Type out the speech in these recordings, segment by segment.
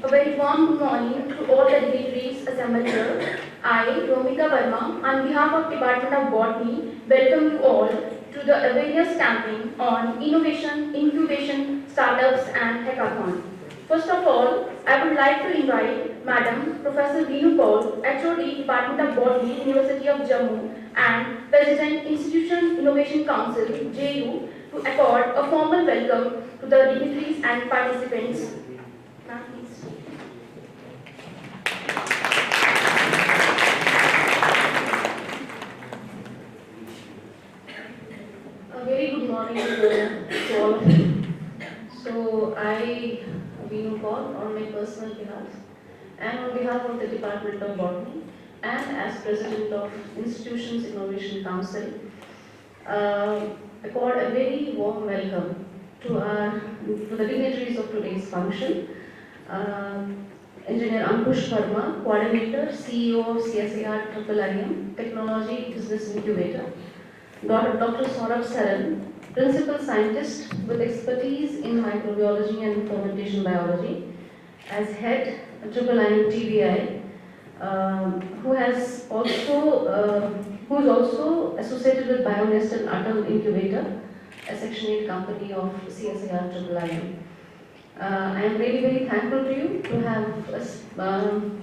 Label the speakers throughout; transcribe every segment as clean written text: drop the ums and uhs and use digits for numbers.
Speaker 1: A very warm good morning to all the dignitaries assembled here. I, Varma, on behalf of Department of Botany, welcome you all to the awareness campaign on innovation, incubation, startups and hackathon. First of all, I would like to invite Madam Professor Vinu Paul, HOD, Department of Botany, University of Jammu, and President, Institution Innovation Council, JU, to accord a formal welcome to the dignitaries and participants. Ma'am, please. A very good morning to all of you. So I, Vinu Paul, on my personal behalf and on behalf of the Department of Botany and as President of Institutions Innovation Council, accord a very warm welcome to the dignitaries of today's function. Engineer Ankush Varma, Coordinator, CEO of CSIR-IIIM, Technology Business Incubator. Dr. Saurabh Saran, Principal Scientist with expertise in microbiology and fermentation biology, as Head IIICs TBI, who is also associated with Bionest and Atal Incubator, a Section 8 company of CSIR-IIIM. I am really very thankful to you to have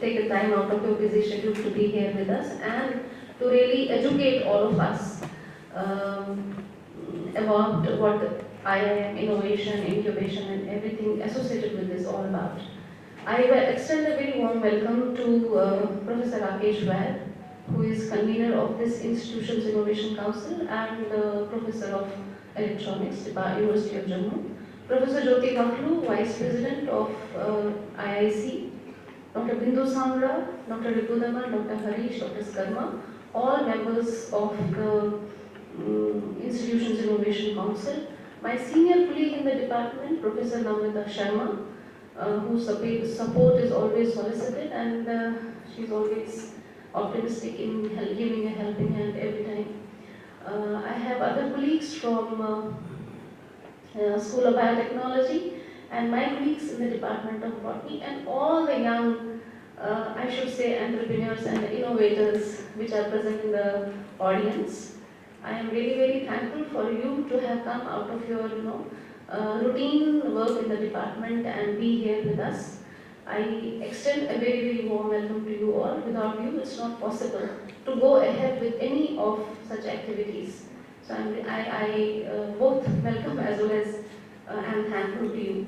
Speaker 1: taken time out of your busy schedule to be here with us and to really educate all of us about what IIM, innovation, incubation and everything associated with this all about. I extend a very warm welcome to Professor Rakesh Vaid, who is convener of this Institutions Innovation Council and Professor of Electronics, University of Jammu. Professor Jyoti Baklu, Vice President of IIC, Dr. Bindu Samra, Dr. Ripudama, Dr. Harish, Dr. Skarma, all members of the Institutions Innovation Council. My senior colleague in the department, Professor Namrata Sharma, whose support is always solicited and she's always optimistic in giving a helping hand every time. I have other colleagues from School of Biotechnology and my colleagues in the Department of Botany and all the young, I should say, entrepreneurs and innovators which are present in the audience. I am really very thankful for you to have come out of your routine work in the department and be here with us. I extend a very, very warm welcome to you all. Without you, it's not possible to go ahead with any of such activities. So I both welcome as well as am thankful to you.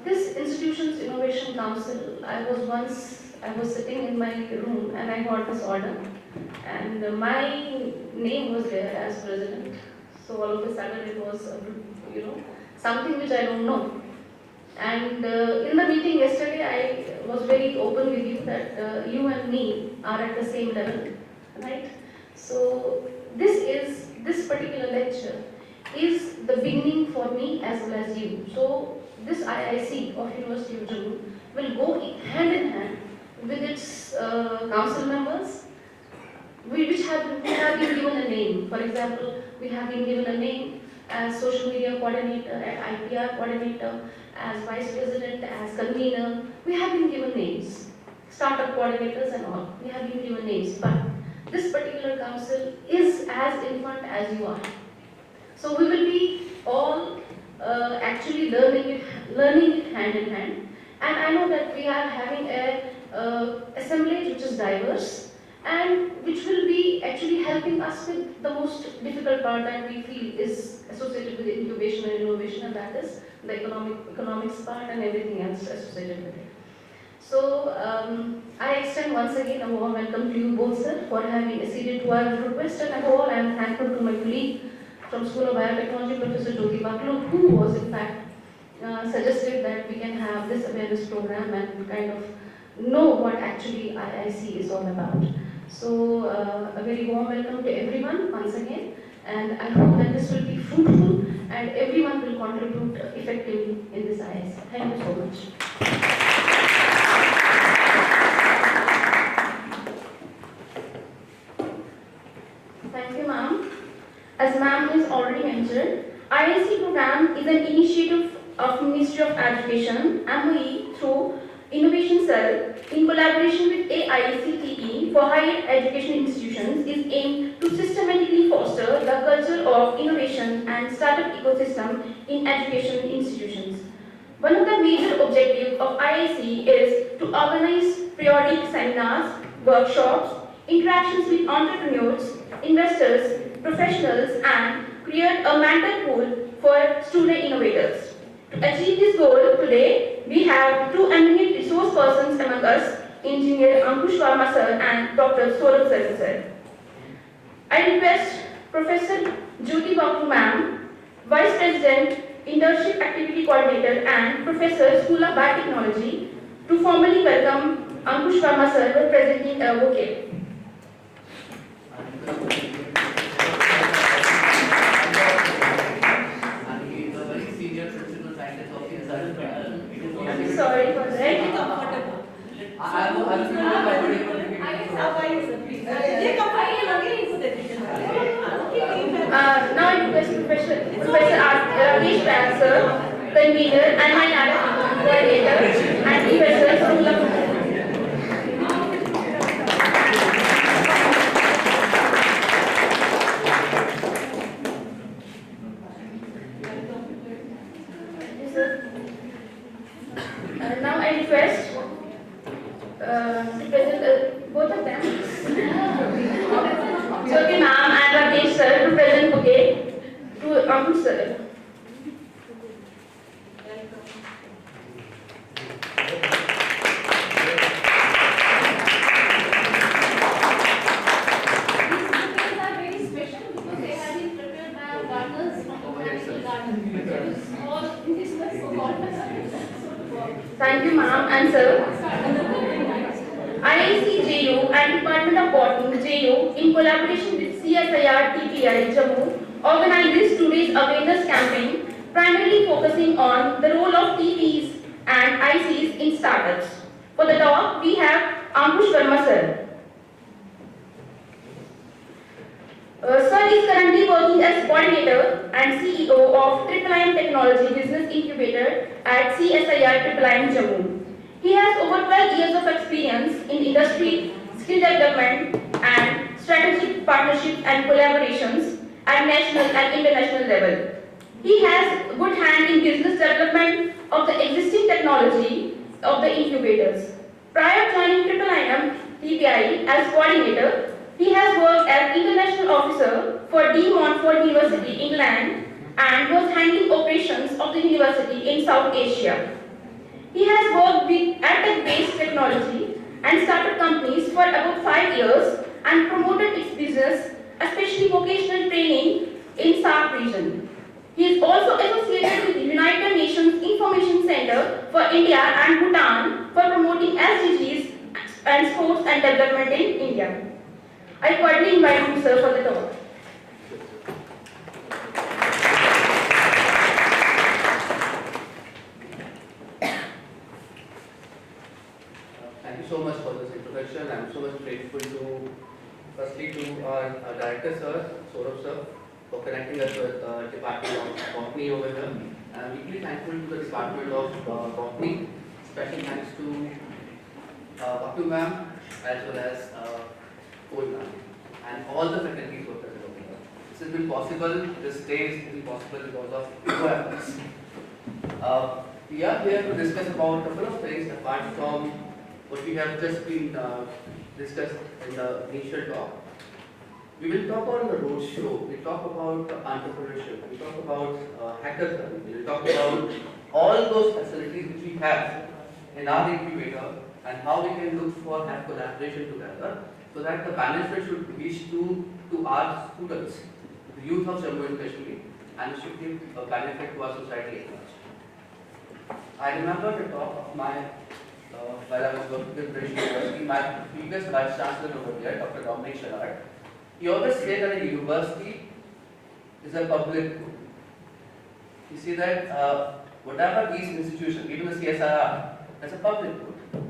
Speaker 1: This Institutions Innovation Council, I was sitting in my room and I got this order and my name was there as president. So all of a sudden it was, something which I don't know. And in the meeting yesterday, I was very open with you that you and me are at the same level, right? So this particular lecture is the beginning for me as well as you. So this IIC of University of Jammu will go hand in hand with its council members, which have been given a name. For example, we have been given a name as social media coordinator, as IPR coordinator, as vice president, as convener. We have been given names, startup coordinators and all. We have been given names, but this particular council is as infant as you are. So we will be all actually learning it hand in hand. And I know that we are having a assemblage which is diverse and which will be actually helping us with the most difficult part that we feel is associated with incubation and innovation, and that is the economics part and everything else associated with it. So I extend once again a warm welcome to you both, sir, for having acceded to our request, and above all I am thankful to my colleague from School of Biotechnology, Professor Jyoti Baklu, who was in fact suggested that we can have this awareness program and kind of know what actually IIC is all about. So a very warm welcome to everyone once again, and I hope that this will be fruitful and everyone will contribute effectively in this IIC. Thank you so much. Thank you, ma'am. As ma'am has already mentioned, IIC program is an initiative of Ministry of Education, MOE, through
Speaker 2: for higher education institutions is aimed to systematically foster the culture of innovation and startup ecosystem in education institutions. One of the major objectives of IIC is to organize periodic seminars, workshops, interactions with entrepreneurs, investors, professionals, and create a mentor pool for student innovators. To achieve this goal, today we have two eminent resource persons among us, Engineer Ankush Varma sir and Dr. Saurabh sir. I request Professor Jyoti Babu ma'am, Vice President, Internship Activity Coordinator and Professor, School of Biotechnology, to formally welcome Ankush Varma sir for presenting a bouquet. I'm sorry for that. Now I request Professor Rakesh Raj sir, convener and my coordinator and professor School of now I request to present both of them, Jyoti ma'am and Rakesh sir, to present bouquet to Ankush sir. Thank you, ma'am and sir. IICJU and Department of Botany, JU, in collaboration with CSIR-TBI, Jammu, organizes today's awareness campaign, primarily focusing on the role of TBs and ICs in startups. For the talk, we have Ankush Varma sir. Sir is currently working as coordinator and CEO of IIIM Technology Business Incubator at CSIR-IIIM Jammu. He has over 12 years of experience in industry, skill development, and strategic partnerships and collaborations at national and international level. He has a good hand in business development of the existing technology of the incubators. Prior to joining IIIM-TBI as coordinator, he has worked as international officer for De Montfort University, England, and was handling operations of the university in South Asia. He has worked with edtech-based technology and started companies for about 5 years and promoted its business, especially vocational training in SAARC region. He is also associated with the United Nations Information Center for India and Bhutan for promoting SDGs and sports and development in India. I cordially invite you, sir, for the talk.
Speaker 3: Thank you so much for this introduction. I'm so much grateful to, firstly, to our director, sir, Saurabh, sir, for connecting us with Department of Botany over here. I'm deeply thankful to the Department of Botany. Special thanks to Baku ma'am as well as Cole ma'am and all the faculties who are present over here. This has been possible, this day has been possible because of your efforts. We are here to discuss about a couple of things apart from what we have just been discussed in the initial talk. We will talk on the road show, we talk about entrepreneurship, we talk about hackathon, we will talk about all those facilities which we have in our incubator and how we can look for have collaboration together so that the benefit should reach to our students, the youth of Jammu especially, and it should give a benefit to our society at large. I remember the talk of my while I was working with British University, my previous vice chancellor over there, Dr. Dominic Shallard, he always said that a university is a public good. You see that whatever these institutions, even the CSIR, that's a public good.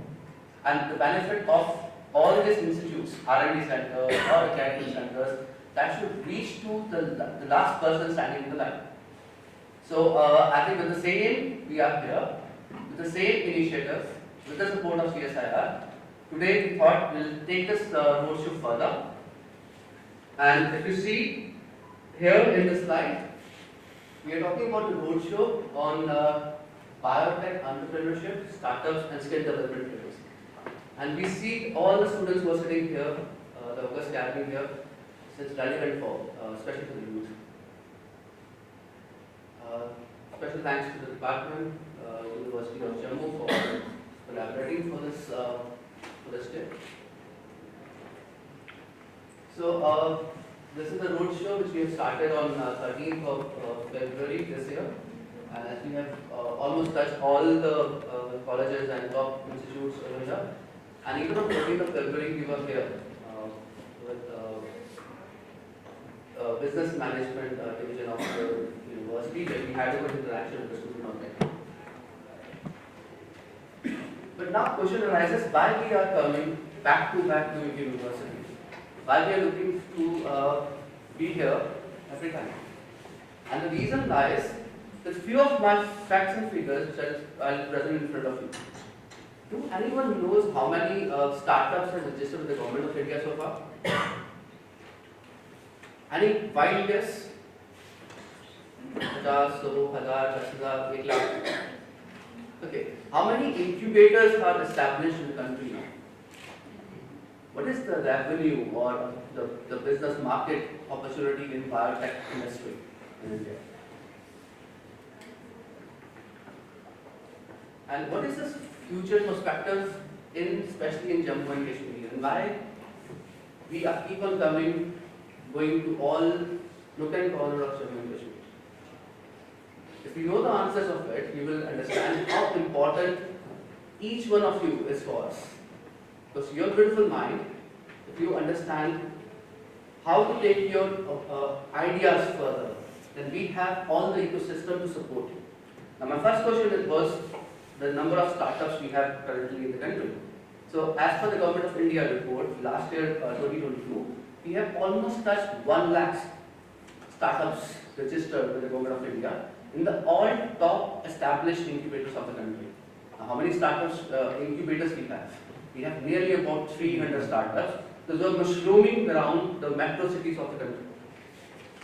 Speaker 3: And the benefit of all these institutes, R&D centers or academic centers, that should reach to the last person standing in the line. So I think with the same, we are here, with the same initiative, with the support of CSIR, today we thought we'll take this roadshow further. And if you see here in the slide, we are talking about the roadshow on biotech entrepreneurship, startups, and skill development trainings. And we see all the students who are sitting here, the August gathering here, so it's relevant for, especially for the youth. Special thanks to the Department, University of Jammu for collaborating for this day. So this is the roadshow which we have started on 13th of February this year, and as we have almost touched all the colleges and top institutes over here, and even on 14th of February we were here with business management division of the university, where we had a good interaction with the student on that. But now question arises why we are coming back to university, why we are looking to be here every time. And the reason lies that few of my facts and figures which I'll present in front of you. Do anyone knows how many startups have registered with the government of India so far? Any wild guess? 50, 100, 10,000, 1 lakh. Okay. How many incubators are established in the country now? What is the revenue or the business market opportunity in biotech industry in India? And what is this future perspective especially in Jammu and Kashmir, and why we are keep on going to all nook and corner of Jammu and Kashmir? If you know the answers of it, you will understand how important each one of you is for us. Because your beautiful mind, if you understand how to take your ideas further, then we have all the ecosystem to support you. Now, my first question was the number of startups we have currently in the country. So, as per the Government of India report, last year 2022, we have almost touched 1 lakh startups registered with the Government of India in the all top established incubators of the country. Now, how many startups incubators we have? We have nearly about 300 startups. Those are mushrooming around the metro cities of the country.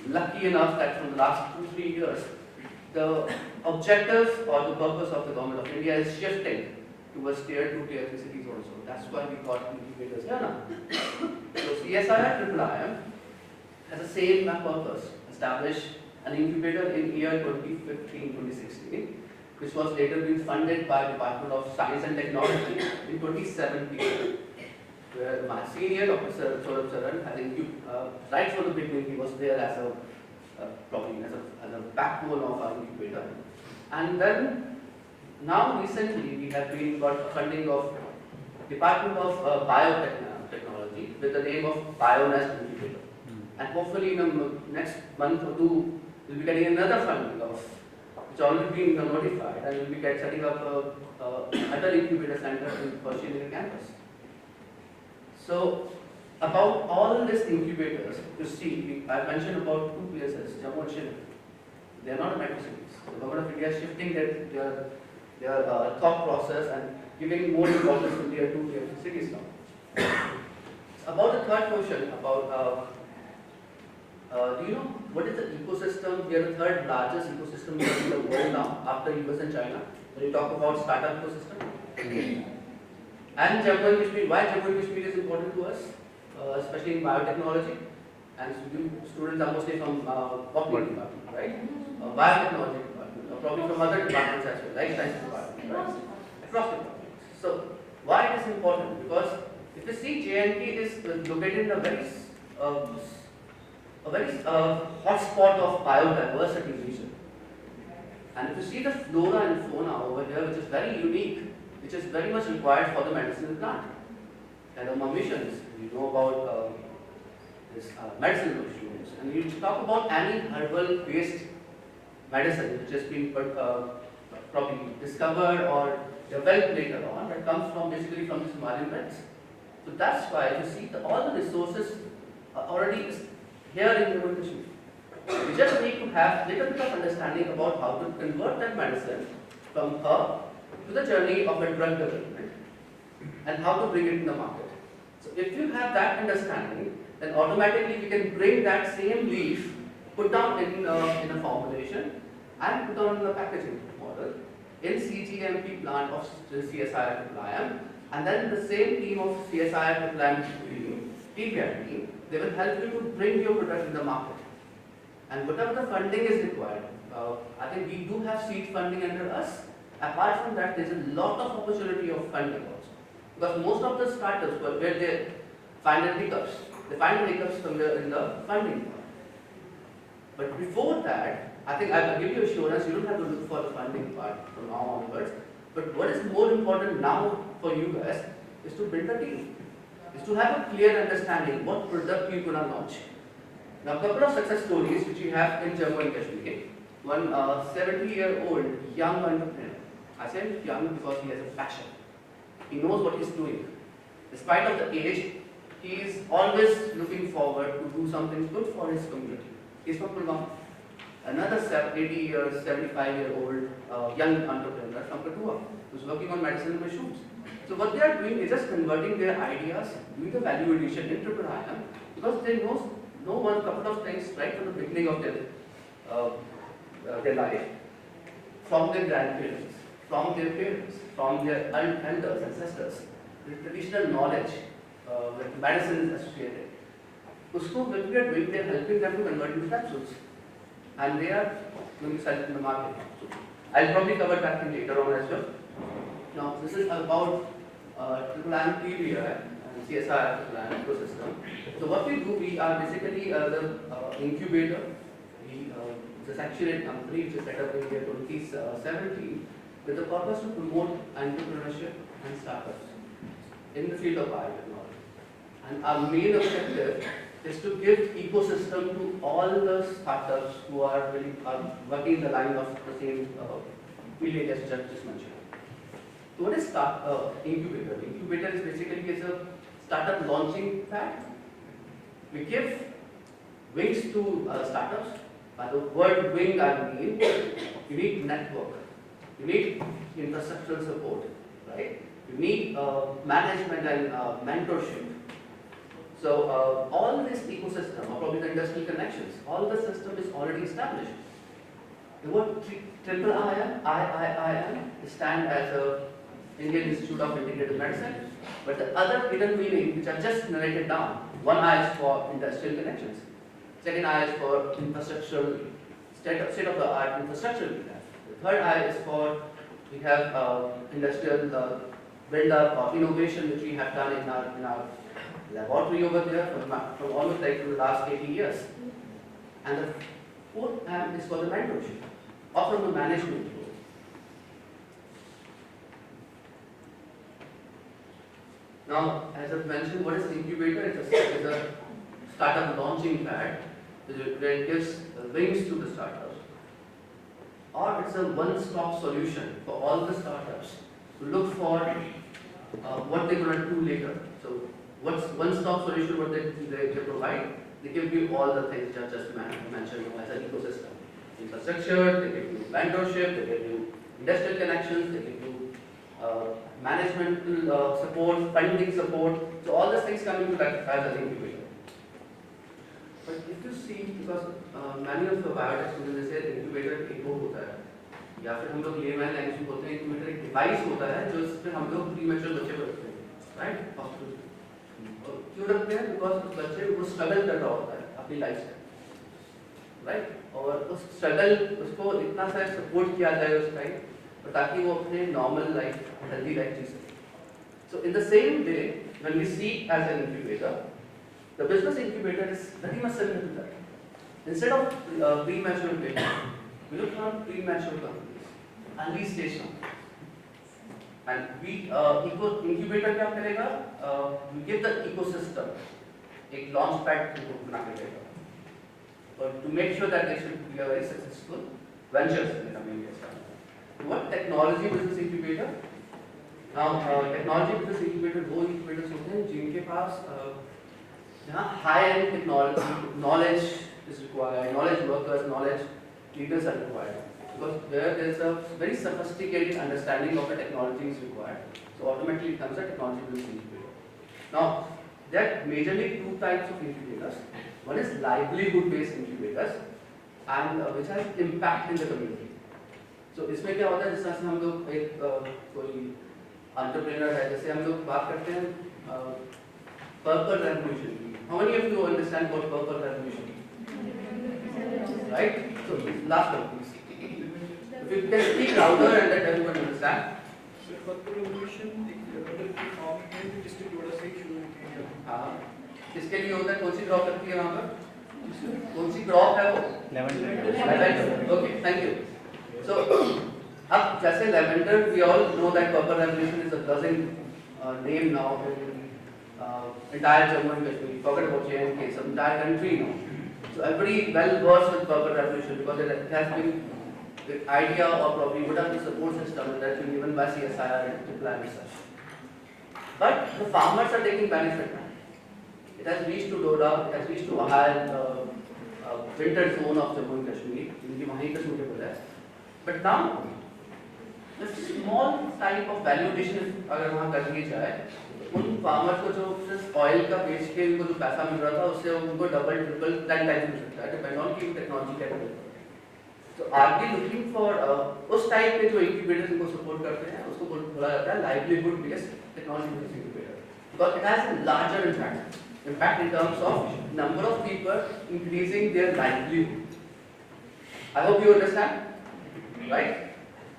Speaker 3: Lucky enough that from the last 2-3 years, the objectives or the purpose of the Government of India is shifting towards tier 2, tier 3 cities also. That's why we got incubators here now. So CSIR-IIIM has the same purpose, establish an incubator in year 2015-2016, which was later being funded by Department of Science and Technology in 2017, where my senior, Dr. Saran, has right from the beginning, he was there as a backbone of our incubator. And then, now recently, we have got funding of Department of Biotechnology with the name of BioNest Incubator. And hopefully in the next month or two, we'll be getting another funding which already been notified, and we'll be setting up another incubator center in Pershing campus. So, about all these incubators, you see, I mentioned about 2 places, Jammu and Srinagar. They are not metro cities. The Government of India is shifting their thought process and giving more importance to tier 2, tier 3 cities now. About the third question, about do you know what is the ecosystem? We are the third largest ecosystem in the world now, after US and China. When you talk about startup ecosystem. And Jammu and Kashmir, why Jammu and Kashmir is important to us, especially in biotechnology. And students are mostly from Botany department, right? Biotechnology department, or probably from other departments as well, life science department, right? Across departments. So, why it is important? Because if you see, JNK is located in a very hot spot of biodiversity region. And if you see the flora and fauna over here, which is very unique, which is very much required for the medicinal plant. And the missions, you know about this medicinal mushrooms, and you talk about any herbal-based medicine which has been probably discovered or developed later on, that comes from basically from these Himalayan belts. So that's why you see all the resources are already here in Jammu and Kashmir. We just need to have a little bit of understanding about how to convert that medicine from herb to the journey of a drug development. and how to bring it in the market. So if you have that understanding, then automatically we can bring that same leaf, put down in a formulation, and put down in the packaging model in CGMP plant of CSIR-IIIM, and then the same team of CSIR-TBI team, they will help you to bring your product in the market. And whatever the funding is required, I think we do have seed funding under us. Apart from that, there's a lot of opportunity of funding also. Because most of the startups, where they find the hiccups, they find the hiccups somewhere in the funding part. But before that, I think I will give you assurance, you don't have to look for the funding part from now onwards. But what is more important now for you guys is to build a team, is to have a clear understanding what product you're going to launch. Now, a couple of success stories which we have in Jammu and Kashmir. One 70-year-old young entrepreneur. I say young because he has a passion. He knows what he's doing. Despite of the age, he is always looking forward to do something good for his community. He's from Pulwama. Another 75-year-old young entrepreneur from Katua who's working on medicinal mushrooms. So what they are doing is just converting their ideas, doing the value addition into IIM, because they know one couple of things right from the beginning of their life, from their grandparents, from their parents, from their elders, ancestors, the traditional knowledge with medicine is associated. Usko, when we are doing, we are helping them to convert into capsules, and they are going to sell it in the market. So I'll probably cover that thing later on as well. Now, this is about TBIs and CSIR-IIIM ecosystem. So what we do, we are basically the incubator. It's a saturated company which is set up in the year 2017 with the purpose to promote entrepreneurship and startups in the field of biotechnology. And our main objective is to give ecosystem to all the startups who are really working in the line of the same field areas which I just mentioned. So what is incubator? Incubator is basically a startup launching pad. We give wings to startups. By the word wing, I mean you need network, you need infrastructural support, right? You need management and mentorship. So all this ecosystem, or probably the industrial connections, all the system is already established. The word IIIM stand as a Indian Institute of Integrated Medicine, but the other hidden meaning which I just narrated down, one I is for industrial connections, second I is for infrastructural, state-of-the-art infrastructure we have. The third I is for, we have industrial build-up or innovation which we have done in our laboratory over there from almost like the last 80 years. And the fourth M is for the mentorship, or from the management role. Now, as I've mentioned, what is incubator? It's a startup launching pad where it gives wings to the startups. Or it's a one-stop solution for all the startups to look for what they're going to do later. So, what's one-stop solution? What they provide? They give you all the things which I just mentioned as an ecosystem. Infrastructure, they give you mentorship, they give you industrial connections, they give you management support, funding support. So all these things come into that as an incubator. But if you see, because many of the biotech students they say incubator एक वो होता है, या फिर हम लोग layman language में बोलते हैं incubator एक डिवाइस होता है जो इसमें हम लोग प्रीमैच्योर बच्चे को रखते हैं, राइट? क्यों रखते हैं? बिकॉज उस बच्चे वो स्ट्रगल कर रहा होता है अपनी लाइफ से, राइट? और उस स्ट्रगल उसको इतना सा सपोर्ट किया जाए उस टाइम ताकि वो अपने नॉर्मल लाइफ, हेल्दी लाइफ जी सके. So in the same way, when we see as an incubator, the business incubator is very much similar to that. Instead of premature babies, we look for premature companies, early stage companies. And we incubator क्या करेगा? We give the ecosystem एक launch pad बना के देगा. But to make sure that they should be a very successful ventures in the coming years. What technology business incubator? Now technology business incubator वो incubators होते हैं जिनके पास जहाँ high-end technology, knowledge is required, knowledge workers, knowledge leaders are required. because where there is a very sophisticated understanding of the technology is required. So automatically it becomes a technology-based incubator. Now, there are majorly two types of incubators. One is livelihood-based incubators, and which has impact in the community. So इसमें क्या होता है, जिस तरह से हम लोग एक कोई entrepreneur है, जैसे हम लोग बात करते हैं purple revolution की. How many of you understand what purple revolution is? Right? So last one please. If you can speak louder and let everyone understand.
Speaker 4: So purple revolution मतलब कि फॉर्म है जो डिस्ट्रिक्ट बोर्ड से शुरू होती है.
Speaker 3: हाँ. किसके लिए होता है? कौन सी क्रॉप लगती है वहाँ पर? कौन सी क्रॉप है वो? Lavender. Okay, thank you. So, अब जैसे lavender, we all know that purple revolution is a buzzing name now in entire Jammu and Kashmir. Forget about J&K, it's an entire country now. So everybody well versed with purple revolution because it has been the idea or probably would have the support system that has been given by CSIR and IIICs and such. But the farmers are taking benefit now. It has reached to Doda, it has reached to a higher winter zone of Jammu and Kashmir, जिनकी वहीं का suitable है. But now, the small type of valuation अगर वहाँ कर ली जाए, उन farmers को जो सिर्फ oil का बेच के उनको जो पैसा मिल रहा था, उससे उनको double, triple, 10 times मिल सकता है, depend on की technology क्या है. So are we looking for उस type के जो incubators इनको support करते हैं, उसको बोला जाता है livelihood based technology based incubator, because it has a larger impact in terms of number of people increasing their livelihood. I hope you understand. Right?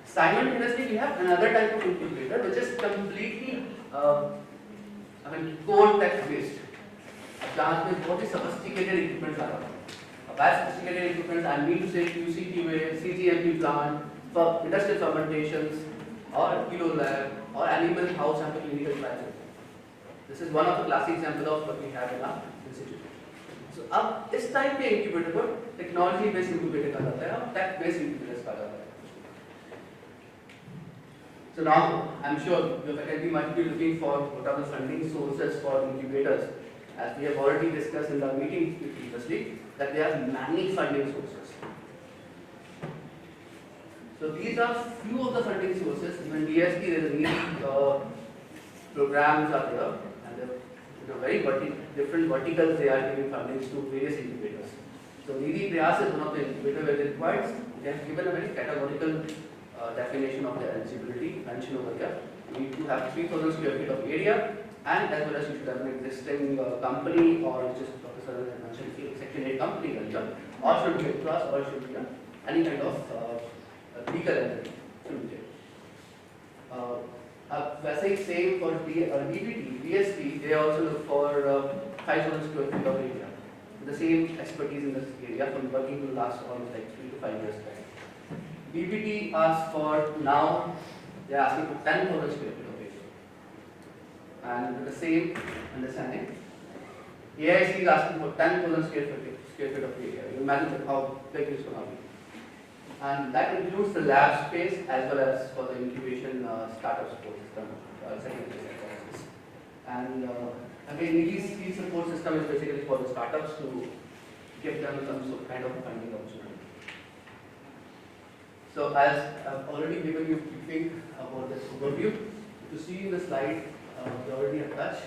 Speaker 3: Simultaneously, we have another type of incubator which is completely, core tech based. जहाँ पे बहुत ही sophisticated equipment आ रहा है. By sophisticated equipment, I mean to say QC/QA, CGMP plant for industrial fermentations, or kilo lab, or animal house and clinical trials. This is one of the classic examples of what we have in our institute. So अब इस type के incubator को technology based incubator कहा जाता है और tech based incubators कहा जाता है. So now, I'm sure your faculty might be looking for what are the funding sources for incubators. As we have already discussed in the meeting previously, that there are many funding sources. So these are few of the funding sources. Even DSP, there is many programs are there, and they're very different verticals they are giving funding to various incubators. So Nidhi Prayas is one of the incubators where they requires. They have given a very categorical definition of the eligibility mentioned over here. You need to have 3,000 square feet of area, and as well as you should have an existing company, or which is Professor has mentioned, Section 8 company earlier, or should be a trust, or should be any kind of legal entity. Should be वैसे ही same for DBT, DSP, they also look for 5,000 square feet of area. The same expertise in this area from working to last almost like 3 to 5 years back. DBT asks for now, they are asking for 10,000 square feet of area. And with the same understanding, AIC is asking for 10,000 square feet of area. You imagine how big it's going to be. And that includes the lab space as well as for the incubation startup support system, secondary services. And again, these support system is basically for the startups to give them some sort of kind of funding opportunity. So as I've already given you a briefing about this overview, if you see in the slide, we already have touched.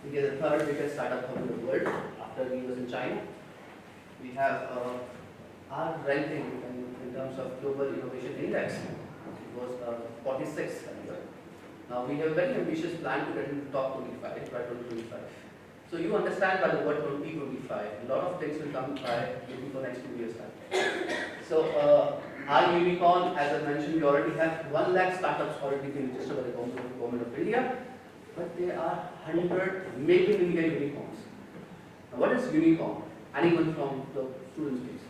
Speaker 3: India is the third biggest startup hub in the world after we was in China. We have our ranking in terms of global innovation index. It was 46 earlier. Now we have a very ambitious plan to get into top 25 by 2025. So you understand by the word 2025, a lot of things will come by maybe for next 2 years time. So our unicorn, as I mentioned, we already have 1 lakh startups already been registered by the government of India, but there are 100 Make in India unicorns. Now what is unicorn? Anyone from the students please?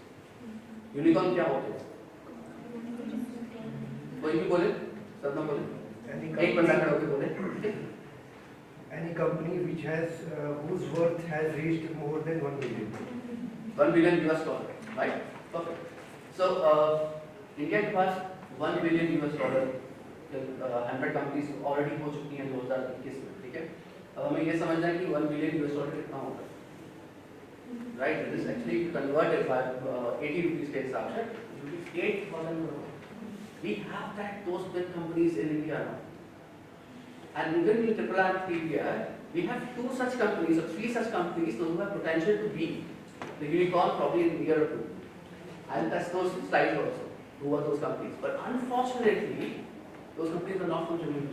Speaker 3: Unicorn क्या होते हैं? कोई भी बोले? सब ना बोले? एक बंदा खड़ा होकर बोले?
Speaker 5: Any company which has whose worth has reached more than 1 billion.
Speaker 3: 1 billion US dollar, right? Perfect. So India के पास 1 billion US dollar 100 companies already हो चुकी हैं 2021 में, ठीक है? अब हमें ये समझना है कि 1 billion US dollar कितना होगा? Right? This is actually converted by 80 rupees के हिसाब से 8,000 crore. We have those big companies in India now. And even in TBI, we have 2 such companies or 3 such companies those who have potential to be the unicorn probably in a year or 2. I'll test those slides also, who are those companies. But unfortunately, those companies are not from Jammu.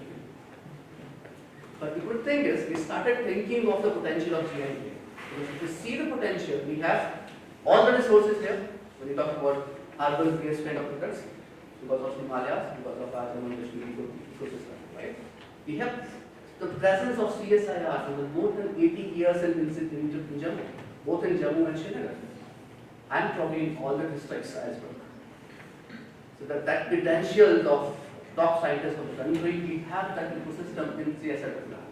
Speaker 3: But the good thing is, we started thinking of the potential of GNK. Because if you see the potential, we have all the resources here. When you talk about urban-based kind of products, because of Himalayas, because of our Jammu ecosystem, right? We have the presence of CSIR for more than 80 years in Jammu, both in Jammu and Srinagar, and probably in all the districts as well. So that potential of top scientists of the country, we have that ecosystem in CSIR-TBI.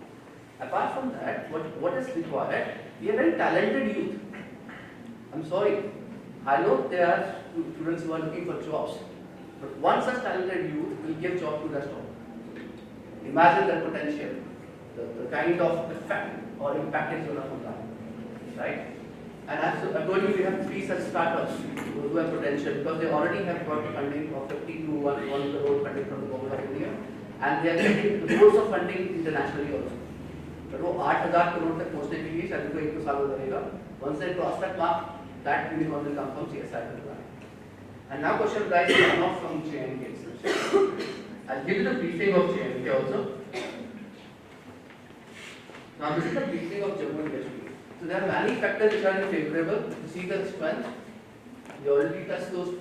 Speaker 3: Apart from that, what is required? We have very talented youth. I'm sorry, I know there are students who are looking for jobs, but one such talented youth will give job to the rest of them. Imagine that potential, the kind of effect or impact it's going to have, right? And I told you we have 3 such startups who have potential because they already have got funding of 50 to 1 crore funding from the government of India, and they are getting loads of funding internationally also. But वो 8,000 crore तक पहुंचने के लिए शायद 1 साल लगेगा. Once they cross that mark, that unicorn will come from CSIR-TBI. And now question arises are not from JNK. I'll give you the briefing of JNK also. Now this is the briefing of Jammu and Kashmir. So there are many factors which are favorable. To see the strength, we already touched those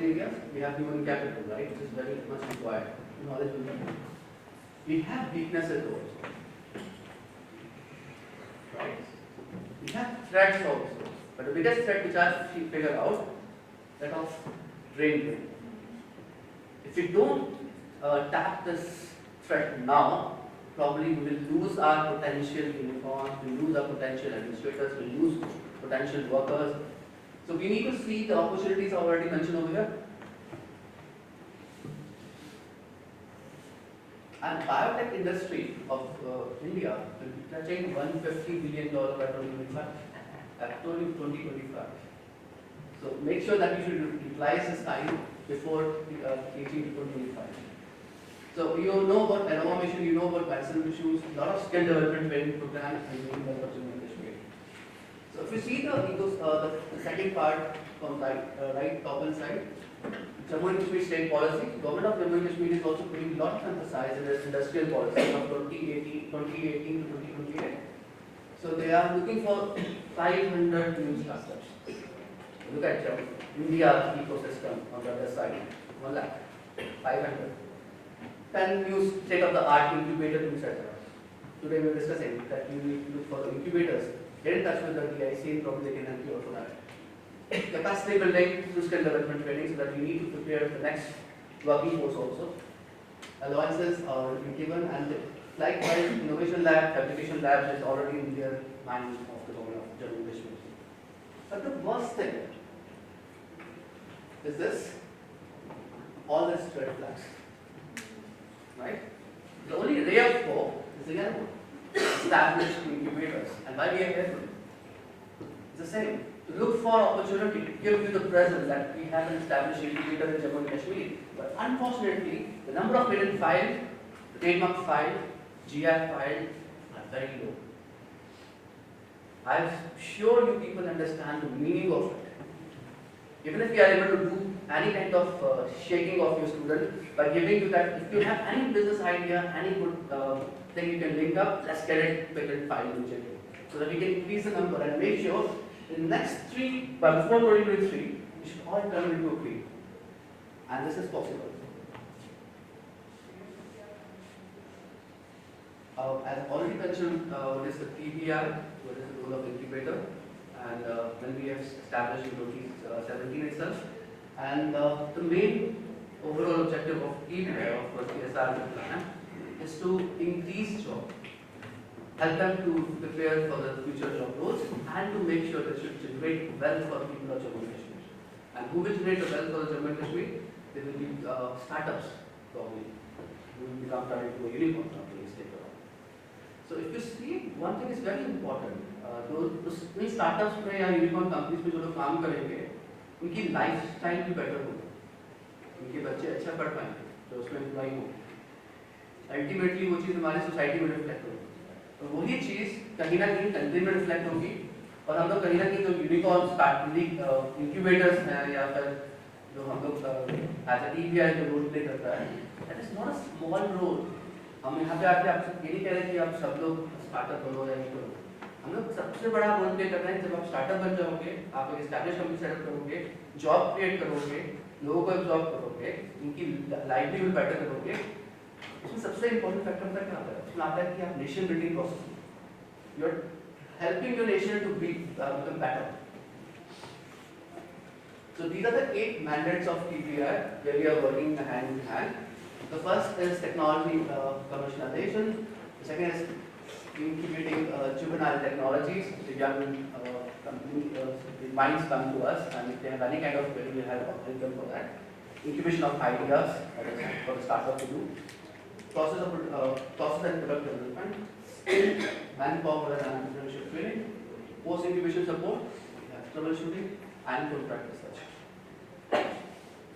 Speaker 3: areas. We have human capital, right, which is very much required. Knowledge will be. We have weaknesses also, right? We have threats also, but the biggest threat which I figure out that of brain drain. If we don't tap this threat now, probably we will lose our potential unicorns, we will lose our potential administrators, we will lose potential workers. So we need to see the opportunities already mentioned over here. And biotech industry of India will be touching $150 billion by 2025, actually 2025. So make sure that you should utilize this time before reaching 2025. So you know about innovation, you know about medicinal issues, a lot of skill development training programs and doing that of Jammu and Kashmir. So if you see the second part from right top hand side, Jammu and Kashmir state policy, government of Jammu and Kashmir is also putting a lot of emphasis in its industrial policy of 2018 to 2028. So they are looking for 500 new startups. Look at Jammu, India ecosystem on the other side, 1 lakh, 500. 10 new state-of-the-art incubator to be set up. Today we are discussing that you need to look for the incubators. Get in touch with the TIC and probably they can help you out for that. Capacity building through skill development training so that we need to prepare the next working force also. Allowances are given, and likewise innovation lab, application labs is already in their mind of the government of Jammu and Kashmir. But the worst thing is this, all these red flags. Right? The only ray of hope is the yellow one. Established incubators. And why we are here? It's the same. To look for opportunity, to give you the presence that we have an established incubator in Jammu and Kashmir. But unfortunately, the number of patent filed, the trademark filed, GI filed are very low. I'm sure you people understand the meaning of it. Even if you are able to do any kind of shaking of your student by giving you that, if you have any business idea, any good thing you can link up, let's get it patent filed immediately. So that we can increase the number and make sure in the next before 2023, we should all turn into a cream. And this is possible. As already mentioned, what is the TBI, what is the role of incubator, and when we have established in 2017 itself. And the main overall objective of TBI, of course, CSIR-TBI, is to increase job, help them to prepare for the future job roles, and to make sure that should generate wealth for the people of Jammu and Kashmir. And who will generate the wealth for the Jammu and Kashmir? There will be startups, probably, who will become turned into a unicorn companies later on. So if you see, one thing is very important. Those startups में या unicorn companies में जो लोग काम करेंगे, उनकी lifestyle भी better होगी. उनके बच्चे अच्छा पढ़ पाएंगे, तो उसमें एम्प्लॉय हो, अल्टीमेटली वो चीज़ हमारी सोसाइटी में रिफ्लेक्ट होगी, तो वही चीज़ कहीं ना कहीं कंट्री में रिफ्लेक्ट होगी, और हम लोग कहीं ना कहीं जो यूनिकॉर्न इंक्यूबेटर्स हैं या फिर जो हम लोग एज ए TBI जो रोल प्ले करता है, that is not a small role. हम यहाँ पे आके आपसे ये नहीं कह रहे कि आप सब लोग स्टार्टअप करो या नहीं करो, हम लोग सबसे बड़ा रोल प्ले कर रहे हैं। जब आप स्टार्टअप बन जाओगे, आप एक एस्टैब्लिश कंपनी सेटअप करोगे, जॉब क्रिएट करोगे, लोगों को एब्जॉर्ब करोगे, उनकी लाइवलीहुड बेटर करोगे, उसमें सबसे इंपॉर्टेंट फैक्टर पता क्या आता है? उसमें आता है कि आप nation building process, you are helping your nation to become better. So these are the 8 mandates of TBI where we are working hand in hand. The first is technology commercialization. The second is incubating juvenile technologies. The young company minds come to us, and if they have any kind of query, we help them for that. Incubation of ideas, that is for the startup to do. Process and product development. Manpower and entrepreneurship training, post-incubation support, troubleshooting, and contract research.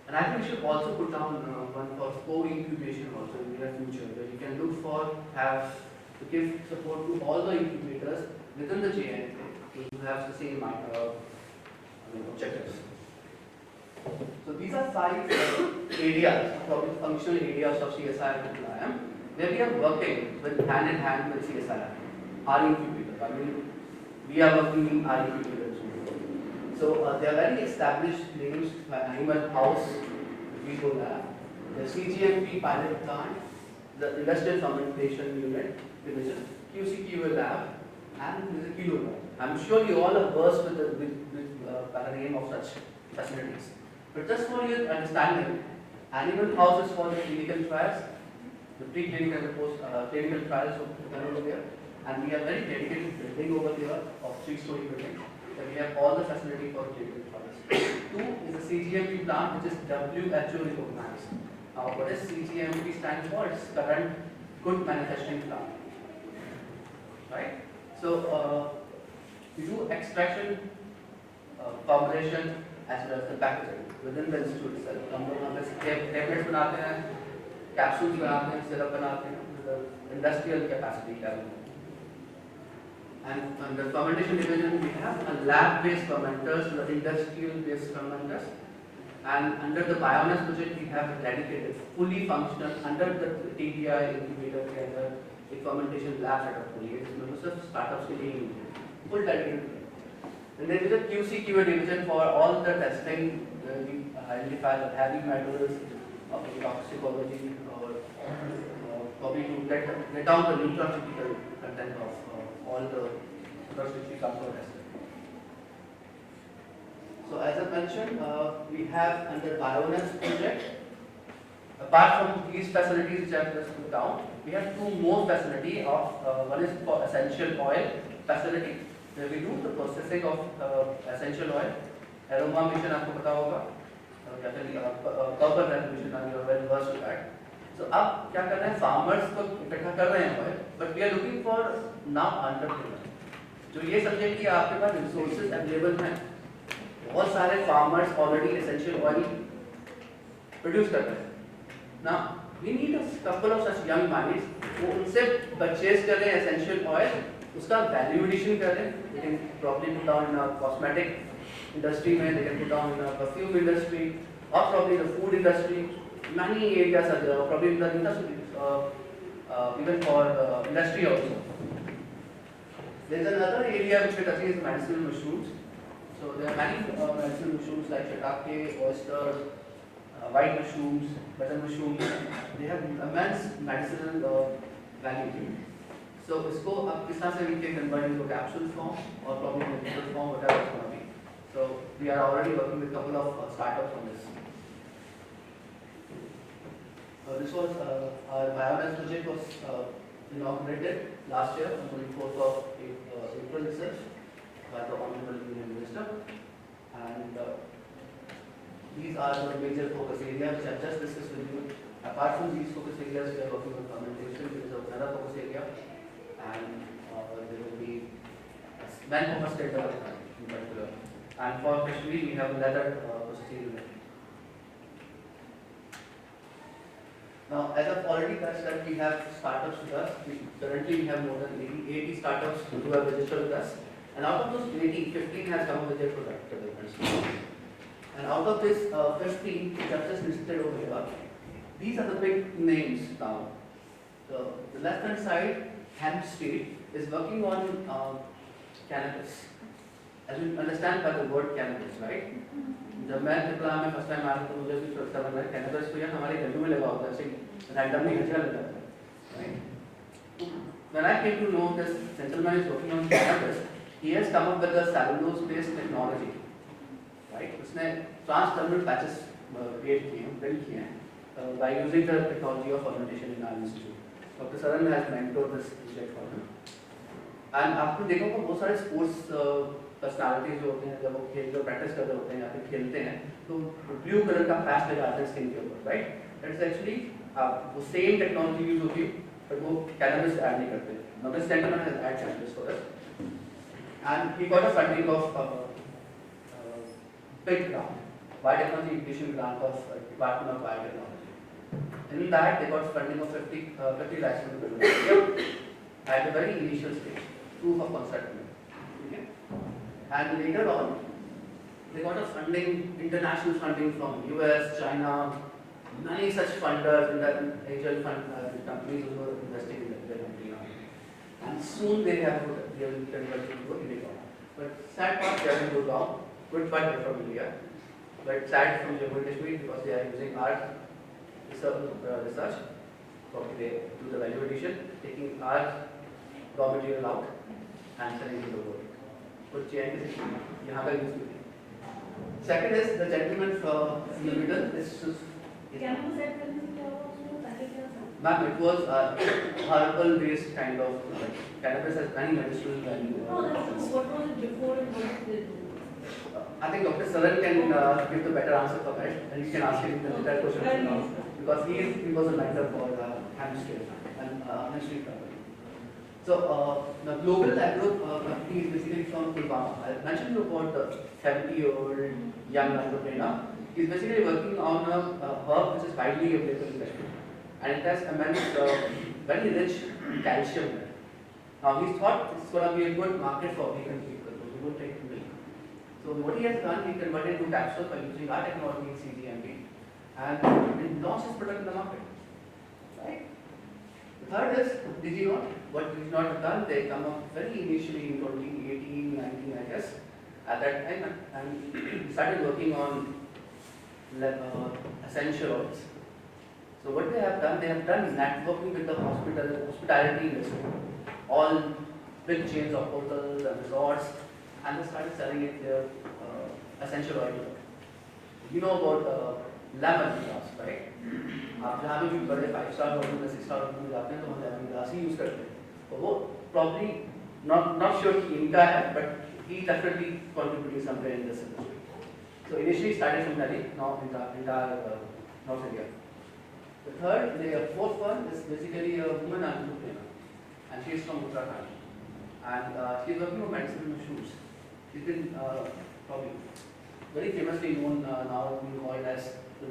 Speaker 3: And I think we should also put down one for co-incubation also in the near future, where you can look for, to give support to all the incubators within the JNK who have the same objectives. So these are 5 areas, probably functional areas of CSIR-IIIM, where we are working with hand in hand with CSIR, our incubator. I mean, we are working in our incubators. So they are very established names: Animal House, Vivo Lab, the CGMP pilot plant, the Industrial Fermentation Unit division, QCQA Lab, and there is a Kilo Lab. I'm sure you all are versed with the name of such facilities. But just for your understanding, Animal House is for the clinical trials, the pre-clinical and post-clinical trials done over there, and we have very dedicated building over there of 3-story building. So we have all the facility for clinical trials. 2 is the CGMP plant, which is WHO recognized. Now, what does CGMP stand for? It's current good manufacturing plant, right? So we do extraction, formulation, as well as the packaging within the institute itself. हम लोग यहाँ पे tablets बनाते हैं, capsules बनाते हैं, syrup बनाते हैं, industrial capacity level. And under fermentation division, we have a lab-based fermenters, the industrial-based fermenters. And under the biomass project, we have a dedicated, fully functional, under the TBI incubator के अंदर एक fermentation lab setup हुई है, जिसमें वो सिर्फ startups के लिए ही full dedicated. And there is a QCQA division for all the testing. We identify the heavy metals of toxicology, or probably to get down the nutraceutical content of all the drugs which we come for testing. So as I mentioned, we have under biomass project, apart from these facilities which I have just put down, we have 2 more facilities. One is for essential oil facility, where we do the processing of essential oil. Aroma mission आपको पता होगा, या फिर purple revolution, you are well versed with that. So अब क्या कर रहे हैं, farmers को इकट्ठा कर रहे हैं oil, but we are looking for now entrepreneurs. जो ये समझे कि आपके पास resources available हैं, बहुत सारे farmers already essential oil produce कर रहे हैं. Now we need a couple of such young minds वो उनसे purchase कर रहे हैं essential oil, उसका value addition कर रहे हैं. They can probably put down in a cosmetic industry में, they can put down in a perfume industry, or probably the food industry. Many areas are there, probably in the industry, even for industry also. There is another area which we are touching is medicinal mushrooms. So there are many medicinal mushrooms like shiitake, oysters, white mushrooms, button mushrooms. They have immense medicinal value. So इसको अब किस तरह से we can convert into capsule form or probably in liquid form, whatever it's going to be. So we are already working with a couple of startups on this. This was our biomass project was inaugurated last year on 24th of April itself by the Honorable Union Minister. And these are the major focus areas which I just discussed with you. Apart from these focus areas, we are working on fermentation, which is another focus area. And there will be manpower state development in particular. And for Kashmir, we have leather processing unit. Now, as I've already touched that we have startups with us. Currently, we have more than 80 startups who have registered with us. And out of those 80, 15 has come up with their product development. And out of this 15, which I've just listed over here, these are the big names now. The left-hand side, Ham State, is working on cannabis. As you understand by the word cannabis, right? जब मैं triple में first time आया तो मुझे भी सोचता था cannabis तो यार हमारे घर में लगा होता है ऐसे रैंडमली हटिया लगा होता है, right? When I came to know this gentleman is working on cannabis, he has come up with a cellulose-based technology, right? उसने trans-terminal patches create किए हैं, build किए हैं by using the technology of fermentation in our institute. Dr. Saran has mentored this project for him. And आपने देखा होगा बहुत सारे sports पर्सनालिटीज जो होते हैं जब वो खेल प्रैक्टिस कर रहे होते हैं या फिर खेलते हैं तो ब्लू कलर का पैच लगाते हैं स्किन के ऊपर, राइट? दैट्स एक्चुअली वो सेम टेक्नोलॉजी यूज होती है बट वो कैनबिस ऐड नहीं करते. Now this gentleman has add cannabis for us and he got a funding of big grant, biotechnology incubation grant of Department of Botany. In that they got funding of 50 lakhs from the government at a very initial stage, proof of concept. Okay? And later on, they got a funding, international funding from US, China, many such funders in the angel fund companies who were investing in their country now. And soon they will convert to India. But sad part, they are in Gurgaon, good fund from India. But sad from Jammu Kashmir because they are using our research, probably they do the value addition, taking our raw material out and selling to the world. कुछ change यहाँ पर use होती है. Second is the gentleman in the middle. This is. Ma'am, it was herbal-based kind of. Cannabis has many medicinal value.
Speaker 1: What was it before and what did they do?
Speaker 3: I think Dr. Saran can give the better answer for that, and you can ask him the later question now because he was a mentor for Hamstring and Hamstring company. So the global agro company is basically from Varma. I mentioned about the 70-year-old young entrepreneur. He's basically working on a herb which is widely available in Kashmir, and it has immense, very rich calcium. Now he's thought it's going to be a good market for vegan people who don't take milk. So what he has done, he converted into capsules by using our technology in CGMP, and he launched his product in the market. Right? The third is DigiNot. What DigiNot have done, they come up very initially in 2018, 19, I guess, at that time, and started working on essential oils. So what they have done networking with the hospitality industry, all big chains of hotels and resorts, and they started selling it their essential oil. You know about lemon grass, right? आप जहाँ भी बड़े 5-star hotel में 6-star hotel में जाते हैं तो हम लेमन ग्रास ही यूज करते हैं. तो वो probably not sure कि इनका है, but he definitely contributed somewhere in this industry. So initially started from Delhi, now entire North India. The fourth one is basically a woman entrepreneur, and she is from Uttarakhand, and she is working on medicinal mushrooms. She's been probably very famously known now being called as the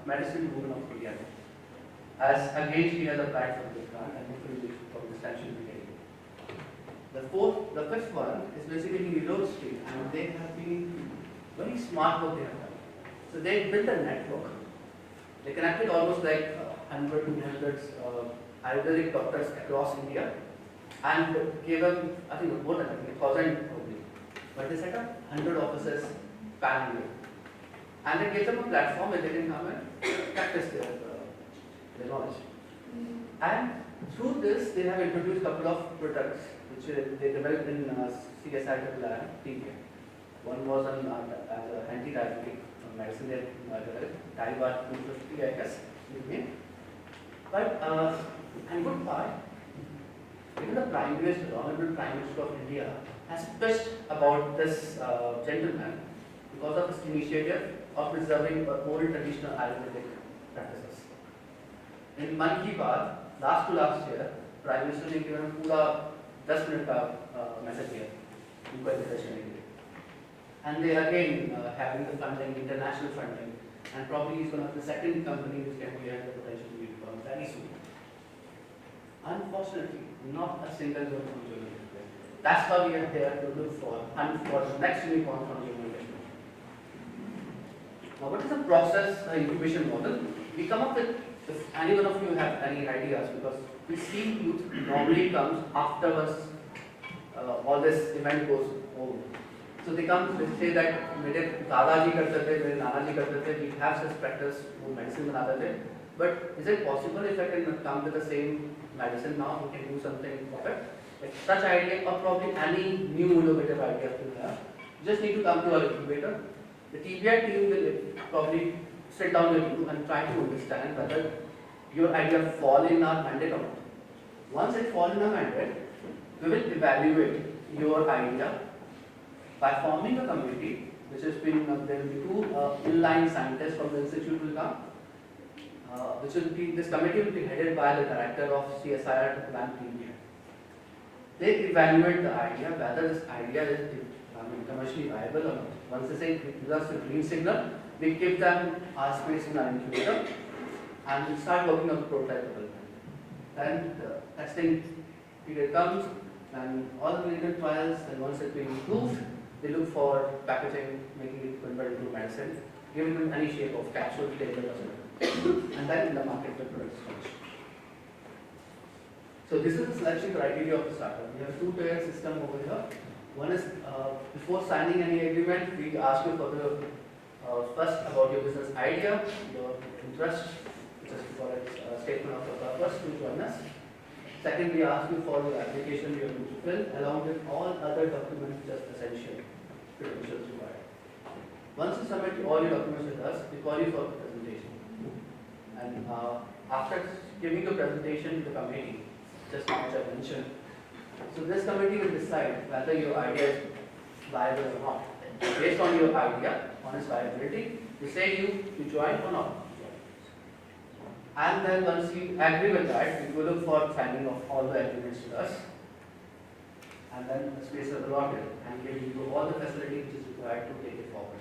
Speaker 3: medicine woman of India. As again she has applied for this grant and hopefully from this time she will be getting it. The fifth one is basically in Road Street, and they have been very smart what they have done. So they built a network. They connected almost like 100 to 200 Ayurvedic doctors across India and gave them, I think more than 1,000 probably. But they set up 100 offices pan-India. And they gave them a platform where they can come and practice their knowledge. And through this, they have introduced a couple of products which they developed in CSIR-TBI. One was an anti-diabetic medicine they developed, Taiwan 250, I guess. But, and good part, even the Prime Minister, the Honorable Prime Minister of India, has pushed about this gentleman because of his initiative of preserving old traditional Ayurvedic practices. In Man Ki Baat, last to last year, Prime Minister ने given पूरा 10 minute का message here, उनको education के लिए. And they again having the funding, international funding, And probably he's going to have the second company which can be had the potential to be developed very soon. Unfortunately, not a single one from Jammu. That's why we are here to look for and for the next unicorn from Jammu. Now, what is the process incubation model? We come up with, if any one of you have any ideas, because we see youth normally comes afterwards all this event goes over. So they come, they say that मेरे दादाजी करते थे, मेरे नानाजी करते थे, we have such practice, वो medicine बनाते थे. But is it possible if I can come with the same medicine now, we can do something perfect? Like such idea or probably any new innovative idea you have, you just need to come to our incubator. The TBI team will probably sit down with you and try to understand whether your idea fall in our mandate or not. Once it falls in our mandate, we will evaluate your idea by forming a committee, which has been, there will be two inline scientists from the institute will come, this committee will be headed by the director of CSIR-TBI. They evaluate the idea, whether this idea is commercially viable or not. Once they say give us a green signal, we give them our space in our incubator and we start working on the prototype development. Then the testing period comes and all the clinical trials, and once it's been approved, they look for packaging, making it converted into medicine, giving them any shape of capsule, tablet, or something. And then in the market, the product is launched. So this is the selection criteria of the startup. We have a two-tier system over here. One is before signing any agreement, we ask you for the first about your business idea, your interest, which is for a statement of your purpose to join us. Second, we ask you for the application you are going to fill, along with all other documents which are essential, credentials required. Once you submit all your documents with us, we call you for the presentation. And after giving your presentation to the committee, just as I mentioned, so this committee will decide whether your idea is viable or not. Based on your idea, on its viability, they say you join or not. And then once you agree with that, we will look for signing of all the agreements with us. And then the space is allotted and give you all the facility which is required to take it forward.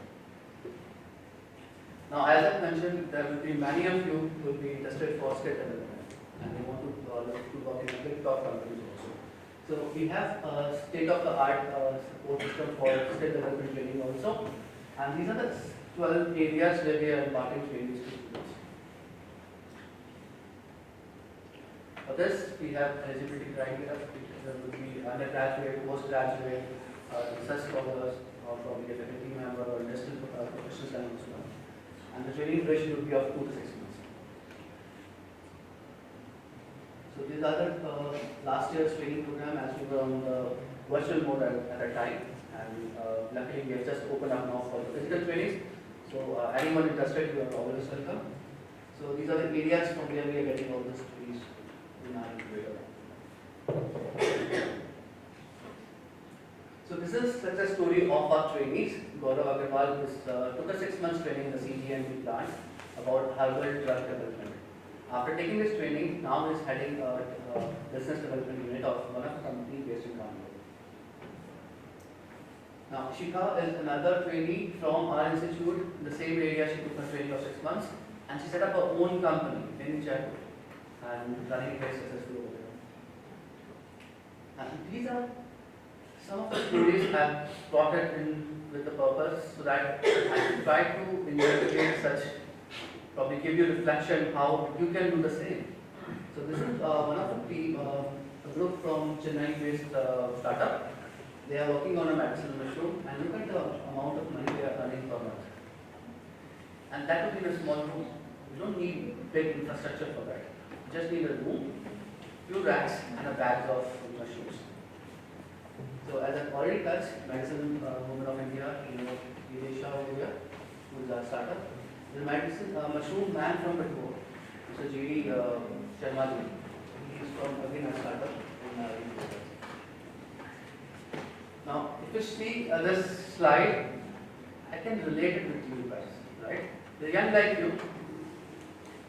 Speaker 3: Now, as I mentioned, there will be many of you who will be interested for state development and they want to work in a big top companies also. So we have a state-of-the-art support system for state development training also. And these are the 12 areas where we are imparting trainings to students. For this, we have eligibility criteria. There will be undergraduate, postgraduate, research scholars, or probably a faculty member or industrial professionals and so on. And the training duration will be of 2 to 6 months. So these are the last year's training program as we were on the virtual mode at a time. And luckily we have just opened up now for the physical trainings. So anyone interested, you are always welcome. So these are the areas from where we are getting all this trainings in our incubator. So this is such a story of our trainees. Gaurav Agarwal took a 6 months training in the CGMP plant about herbal drug development. After taking this training, now he is heading a business development unit of one of the companies based in Jammu. Now, Shikha is another trainee from our institute in the same area. She took a training of 6 months and she set up her own company in Jammu and running it very successfully over there. And these are some of the stories I've brought it in with the purpose so that I can try to investigate such, probably give you reflection how you can do the same. So this is one of the team, a group from Chennai based startup. They are working on a medicinal mushroom and look at the amount of money they are earning per month. And that would be in a small room. You don't need big infrastructure for that. You just need a room, few racks and a bag of mushrooms. So as I've already touched, medicine woman of India, Idesha over here, who is our startup. The medicine mushroom man from Bangalore, Mr. G.D. Sharma. He is from again a startup in India. Now, if you see this slide, I can relate it with you guys, right? They're young like you,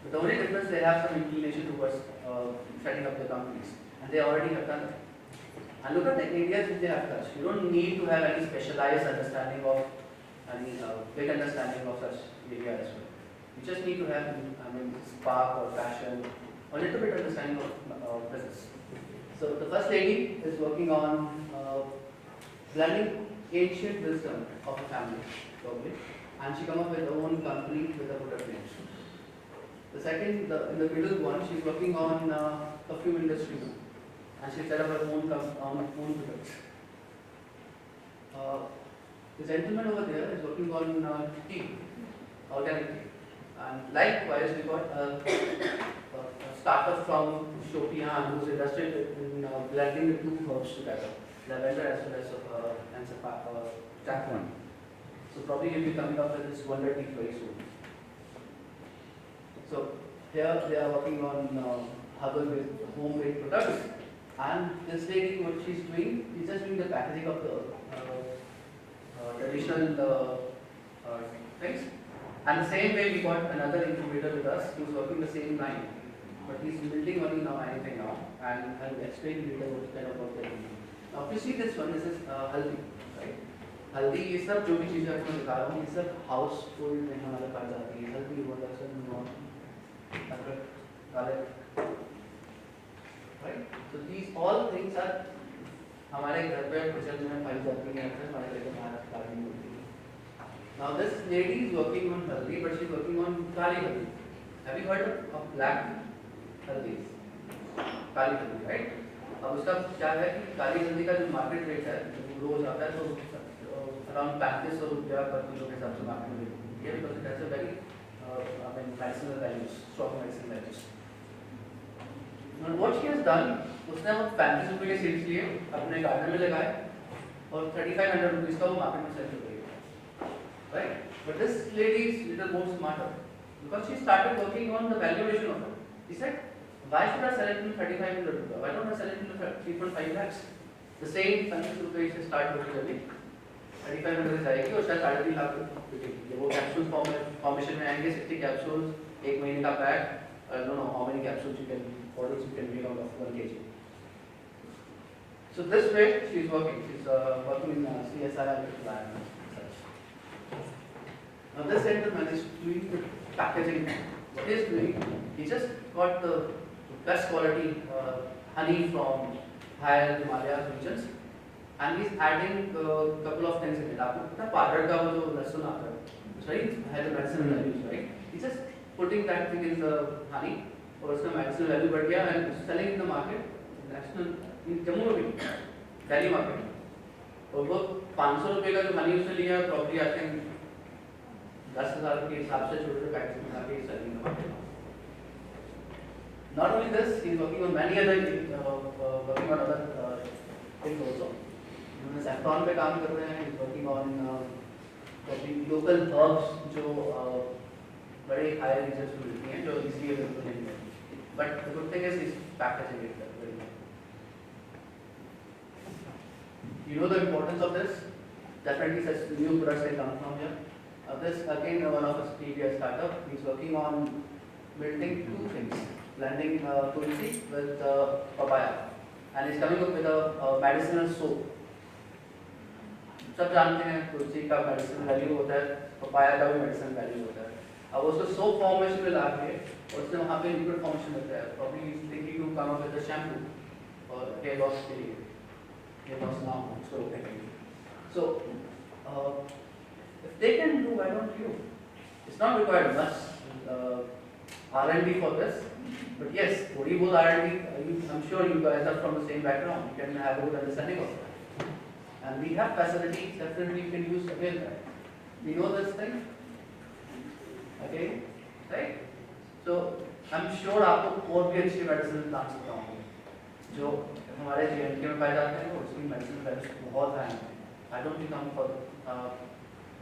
Speaker 3: but the only difference they have some inclination towards setting up the companies, and they already have done it. And look at the areas which they have touched. You don't need to have any specialized understanding of, any big understanding of such area as well. You just need to have, spark or passion, or a little bit understanding of business. So the first lady is working on blending ancient wisdom of a family, probably, and she come up with her own company with a product name. The second, in the middle one, she's working on perfume industry, and she set up her own products. The gentleman over there is working on tea, organic tea, and likewise we got a startup from Shopian who's interested in blending the two herbs together, lavender as well as saffron. So probably he'll be coming up with this wonder tea very soon. So here they are working on herbal with homemade products, and this lady, what she's doing, is just doing the packaging of the traditional things. And the same way we got another incubator with us who's working the same line, but he's building only now anything now, and I'll explain later what kind of work they're doing. Now if you see this one, this is haldi, right? हल्दी ये सब जो भी चीज़ें आपको दिखा रहा हूँ ये सब हाउस होल्ड में हमारे पास जाती है हल्दी वाटर सब अदरक garlic right so these all things are हमारे घर पे किचन में पाई जाती हैं अक्सर हमारे घर में महाराष्ट्र गार्डनिंग होती है now this lady is working on haldi but she is working on kali haldi have you heard of black haldi kali हल्दी राइट अब उसका क्या है कि काली हल्दी का जो मार्केट रेट है रोज आता है तो around 3500 रुपया पर किलो के हिसाब से मार्केट में बिकती है because it has a very medicinal values, strong medicinal values. And what she has done, उसने वो 35 रुपये के सीड्स लिए अपने गार्डन में लगाए और 3500 रुपीस का वो मार्केट में सेल कर रही है, right? But this lady is little more smarter because she started working on the valuation of it. She said, why should I sell it in 3500 rupees? Why don't I sell it in 3.5 lakhs? The same 35 rupees she started working on it. 3500 जाएगी और शायद 3.5 लाख बिकेगी वो capsule formation में आएंगे 60 capsules एक महीने का pack I don't know how many capsules you can bottles you can make out of 1 kg. So this way she is working. She's working in CSIR-TBI and such. Now this gentleman is doing the packaging. What he is doing? He just got the best quality honey from higher Himalayas regions. And he's adding a couple of things in it. आपको पता powder का वो जो लहसुन आता है, right? Has a medicinal values, right? He's just putting that thing in the honey, और उसका medicinal value बढ़ गया and selling in the market, national in Jammu में भी, Delhi market. और वो 500 रुपये का जो honey उसने लिया, probably I think 10,000 के हिसाब से छोटे पैकेट में आके selling in the market. Not only this, he's working on many other working on other things also. Saffron पे काम कर रहे हैं वर्किंग ऑन लोकल हर्ब्स जो बड़े हाई रिजल्ट्स मिलती हैं जो इसलिए अवेलेबल नहीं है but the good thing is इस packaging it very much you know the importance of this definitely such new products can come from here this again one of us TBI startup he's working on building two things blending tulsi with papaya and he's coming up with a medicinal soap सब जानते हैं तुलसी का medicine value होता है papaya का भी medicine value होता है अब उसको सोप फॉर्मेशन में ला के और उसने वहाँ पे लिक्विड फॉर्मेशन रखा है probably is thinking to come up with the shampoo और हेयर लॉस के लिए हेयर लॉस ना हो उसको रोकने के लिए so if they can do why don't you it's not required much R&D for this but yes थोड़ी बहुत R&D I'm sure you guys are from the same background you can have a good understanding of it and we have facilities definitely you can use to avail that. We know this thing, okay, right? So I'm sure आपको और भी अच्छे medicine plants पता होंगे जो हमारे JNK में पाए जाते हैं और उसकी मेडिसिन वैल्यूज बहुत हाई हैं. I don't think हम for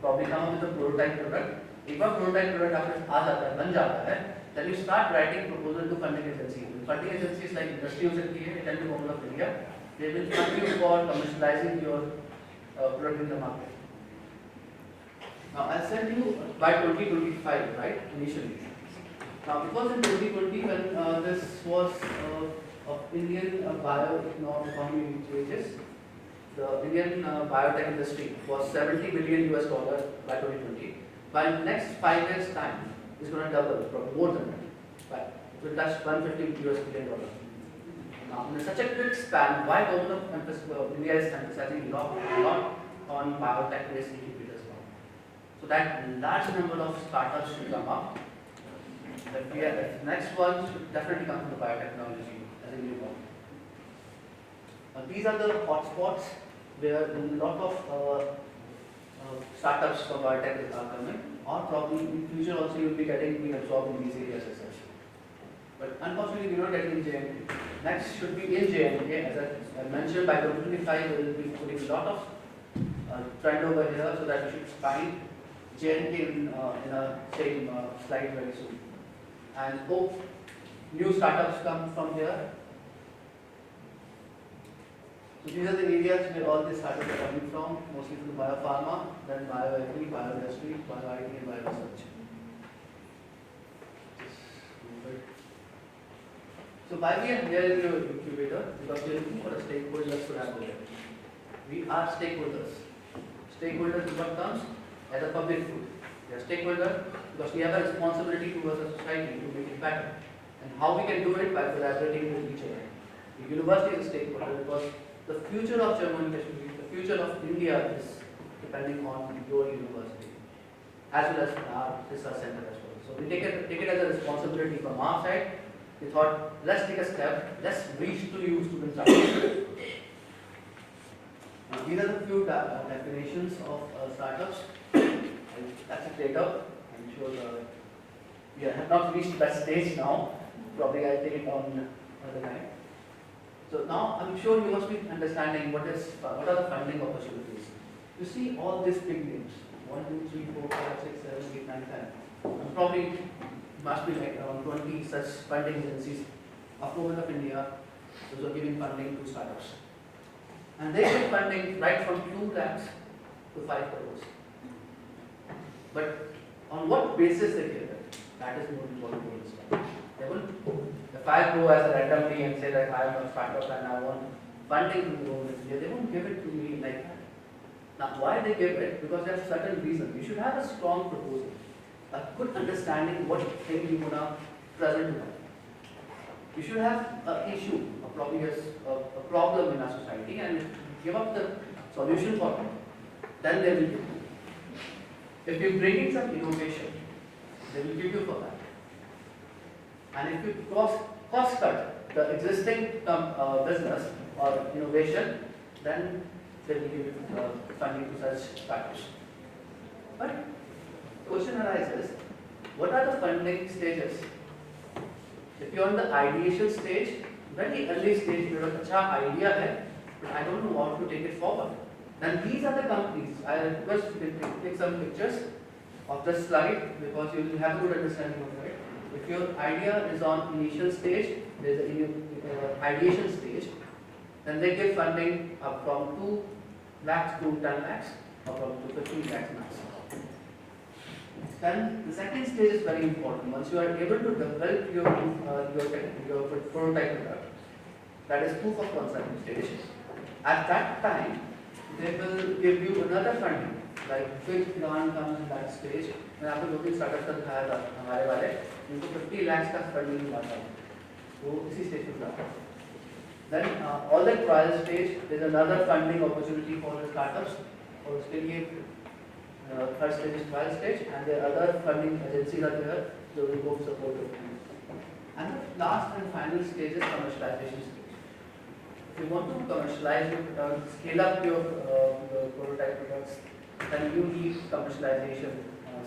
Speaker 3: probably come up with a prototype product. एक बार prototype product आपके आ जाता है बन जाता है then you start writing proposal to funding agencies. Funding agencies like industry हो सकती है, Indian Government of India. They will fund you for commercializing your product in the market. Now, I said you by 2025, right? Initially. Now, because in 2020, when this was of Indian bioeconomy wages, the Indian biotech industry was $70 billion by 2020. By next 5 years' time, is going to double, probably more than that. Right? It will touch $150 billion. Now, in such a quick span, why Government of India is emphasizing a lot on biotech-based incubators now? So that large number of startups should come up. The next one should definitely come from the biotechnology as a new one. These are the hotspots where a lot of startups from biotech are coming, or probably in future also you will be being absorbed in these areas as such. But unfortunately, we are not getting in JNK. Next should be in JNK. As I mentioned, by 2025, we will be putting a lot of trend over here so that we should find JNK in a same slide very soon. And hope new startups come from here. So these are the areas where all these startups are coming from, mostly from the biopharma, then bioagri, bioindustry, bio-IT and bioresearch. So why we are here in your incubator? Because we are looking for a stakeholders to have there. We are stakeholders. Stakeholders in what terms? As a public good. We are stakeholders because we have a responsibility towards the society to make it better. And how we can do it? By collaborating with each other. The university is a stakeholder because the future of Jammu and Kashmir, the future of India is depending on your university, as well as our research center as well. So we take it as a responsibility from our side. We thought, let's take a step, let's reach to you students. These are the few definitions of startups. That's it later. I'm sure we have not reached that stage now. Probably I'll take it on another time. So now I'm sure you must be understanding what are the funding opportunities. You see all these big names, 1, 2, 3, 4, 5, 6, 7, 8, 9, 10. Probably must be like around 20 such funding agencies of Government of India those are giving funding to startups. And they give funding right from 2 lakhs to 5 crores. But on what basis they give it? That is more important to understand. They will, if I go as a randomly and say that I am a startup and I want funding from the Government of India, they won't give it to me like that. Now, why they give it? Because there are certain reasons. You should have a strong proposal, a good understanding what thing you want to present to them. You should have an issue, probably a problem in our society, and give up the solution for it. Then they will give you. If you bring in some innovation, they will give you for that. And if you cost cut the existing business or innovation, then they will give you funding to such startups. But the question arises, what are the funding stages? If you are on the ideation stage, very early stage, you have a good idea, but I don't know how to take it forward. Then these are the companies. I request you to take some pictures of this slide because you will have a good understanding of it. If your idea is on initial stage, there is an ideation stage, then they give funding up from 2 lakhs to 10 lakhs or from 15 lakhs max. Then the second stage is very important. Once you are able to develop your prototype product, that is proof of concept stage. At that time, they will give you another funding, like big grant comes in that stage. मैं आपको जो भी startup का दिखाया था हमारे वाले इनको 50 lakhs का फंडिंग मिलता है वो इसी स्टेज पे जाता है. Then all the trial stage there is another funding opportunity for the startups और उसके लिए third stage is trial stage and there are other funding agencies are there जो will go support it. And the last and final stage is commercialization stage. If you want to commercialize your product, scale up your prototype products, then you need commercialization